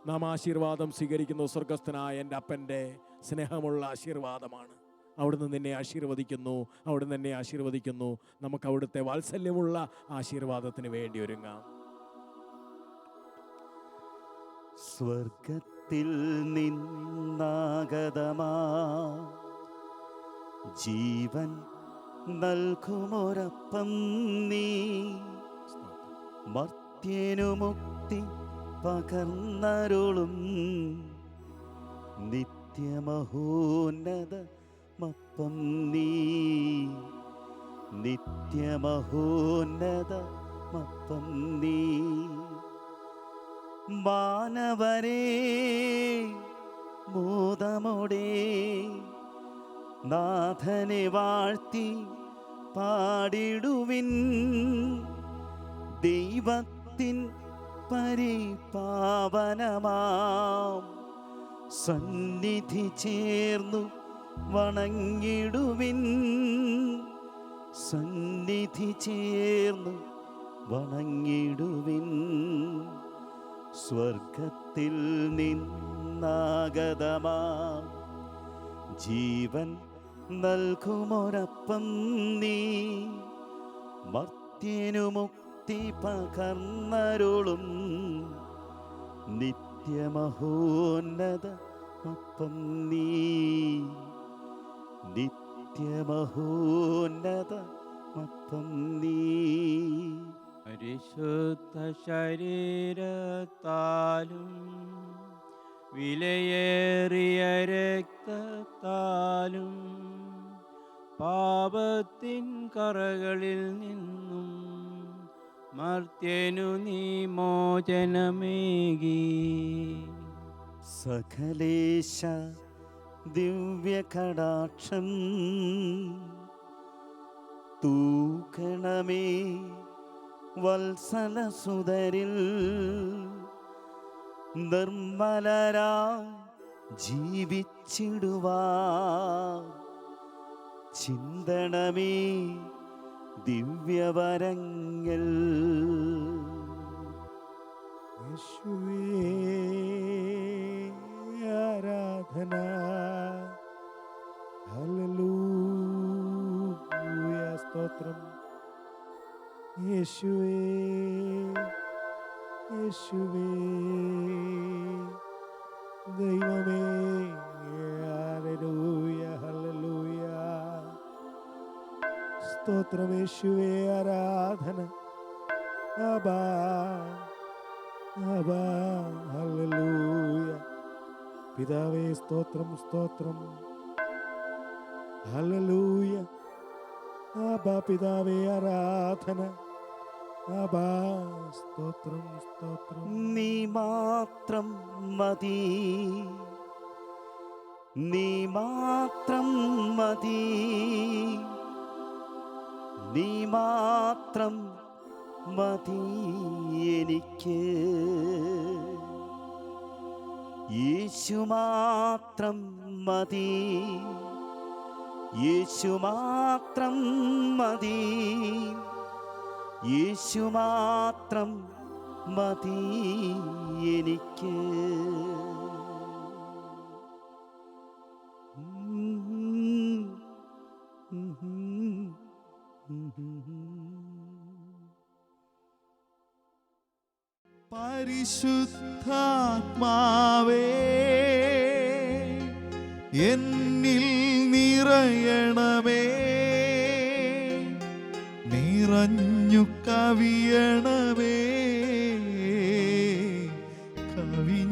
നാം ആശീർവാദം സ്വീകരിക്കുന്നു. സ്വർഗസ്ഥനായ എൻ്റെ അപ്പൻ്റെ സ്നേഹമുള്ള ആശീർവാദമാണ്. അവിടുന്ന് നിന്നെ ആശീർവദിക്കുന്നു, അവിടുന്ന് എന്നെ ആശീർവദിക്കുന്നു. നമുക്ക് അവിടുത്തെ വാത്സല്യമുള്ള ആശീർവാദത്തിന് വേണ്ടി ഒരുങ്ങാം. സ്വർഗത്തിൽ നിന്നാഗതമാ ജീവൻ നൽകുമൊരപ്പം നീ, മർത്യനു മുക്തി പകർന്നരുളും നിത്യമഹോന്നതമപ്പം നീ, നിത്യമഹോന്നതമപ്പം നീ. മാനവരേ മോദമോടെ നാഥനെ വാഴ്ത്തി പാടിടുവിൻ. ദൈവത്തിൻ പരിപാവനമാം സന്നിധി ചേർന്നു വണങ്ങിടുവിൻ. സന്നിധി ചേർന്നു വണങ്ങിടുവിൻ. സ്വർഗത്തിൽ നിന്നാഗതമാം ജീവൻ നൽകുമൊരപ്പം നീ, മർത്യനു മുക്തി പകർന്നരുളും നിത്യമഹോന്നതമപ്പം നീ, നിത്യമഹോന്നതമപ്പം നീ. പരിശുദ്ധ ശരീരത്താലും വിലയേറിയ രക്തത്താലും പാപത്തിൻ കറകളിൽ നിന്നും മർത്യനു നീ മോചനമേകി. സകലേശ ദിവ്യകടാക്ഷം തൂക്കണമേ വത്സലസുതരിൽ. നിർമ്മലരായി ജീവിച്ചിടുവാൻ ചിന്തണമേ ദിവ്യവരങ്ങൾ. യേശുവേ ആരാധന. ഹല്ലേലൂയ സ്തോത്രം. യേശുവേ യേശുവേ ദൈവമേ. ഹല്ലേലൂയ ഹല്ലേലൂയ സ്തോത്രം. യേശുവേ ആരാധന. അബാ അബാ ഹല്ലേലൂയ. പിതാവേ സ്തോത്രം സ്തോത്രം. ഹല്ലേലൂയ. അബാ പിതാവേ ആരാധന. അബാ സ്തോത്രം സ്തോത്രം. നീ മാത്രം മതി, നീ മാത്രം മതി, നീ മാത്രം മതി എനിക്ക്. യേശു മാത്രം മതി, യേശു മാത്രം മതി, യേശു മാത്രം മതി എനിക്ക്. പരിശുദ്ധാത്മാവേ എന്നിൽ നിറയണമേ, നിറഞ്ഞു കവിയണമേ, കവിഞ്ഞൊഴുകണമേ.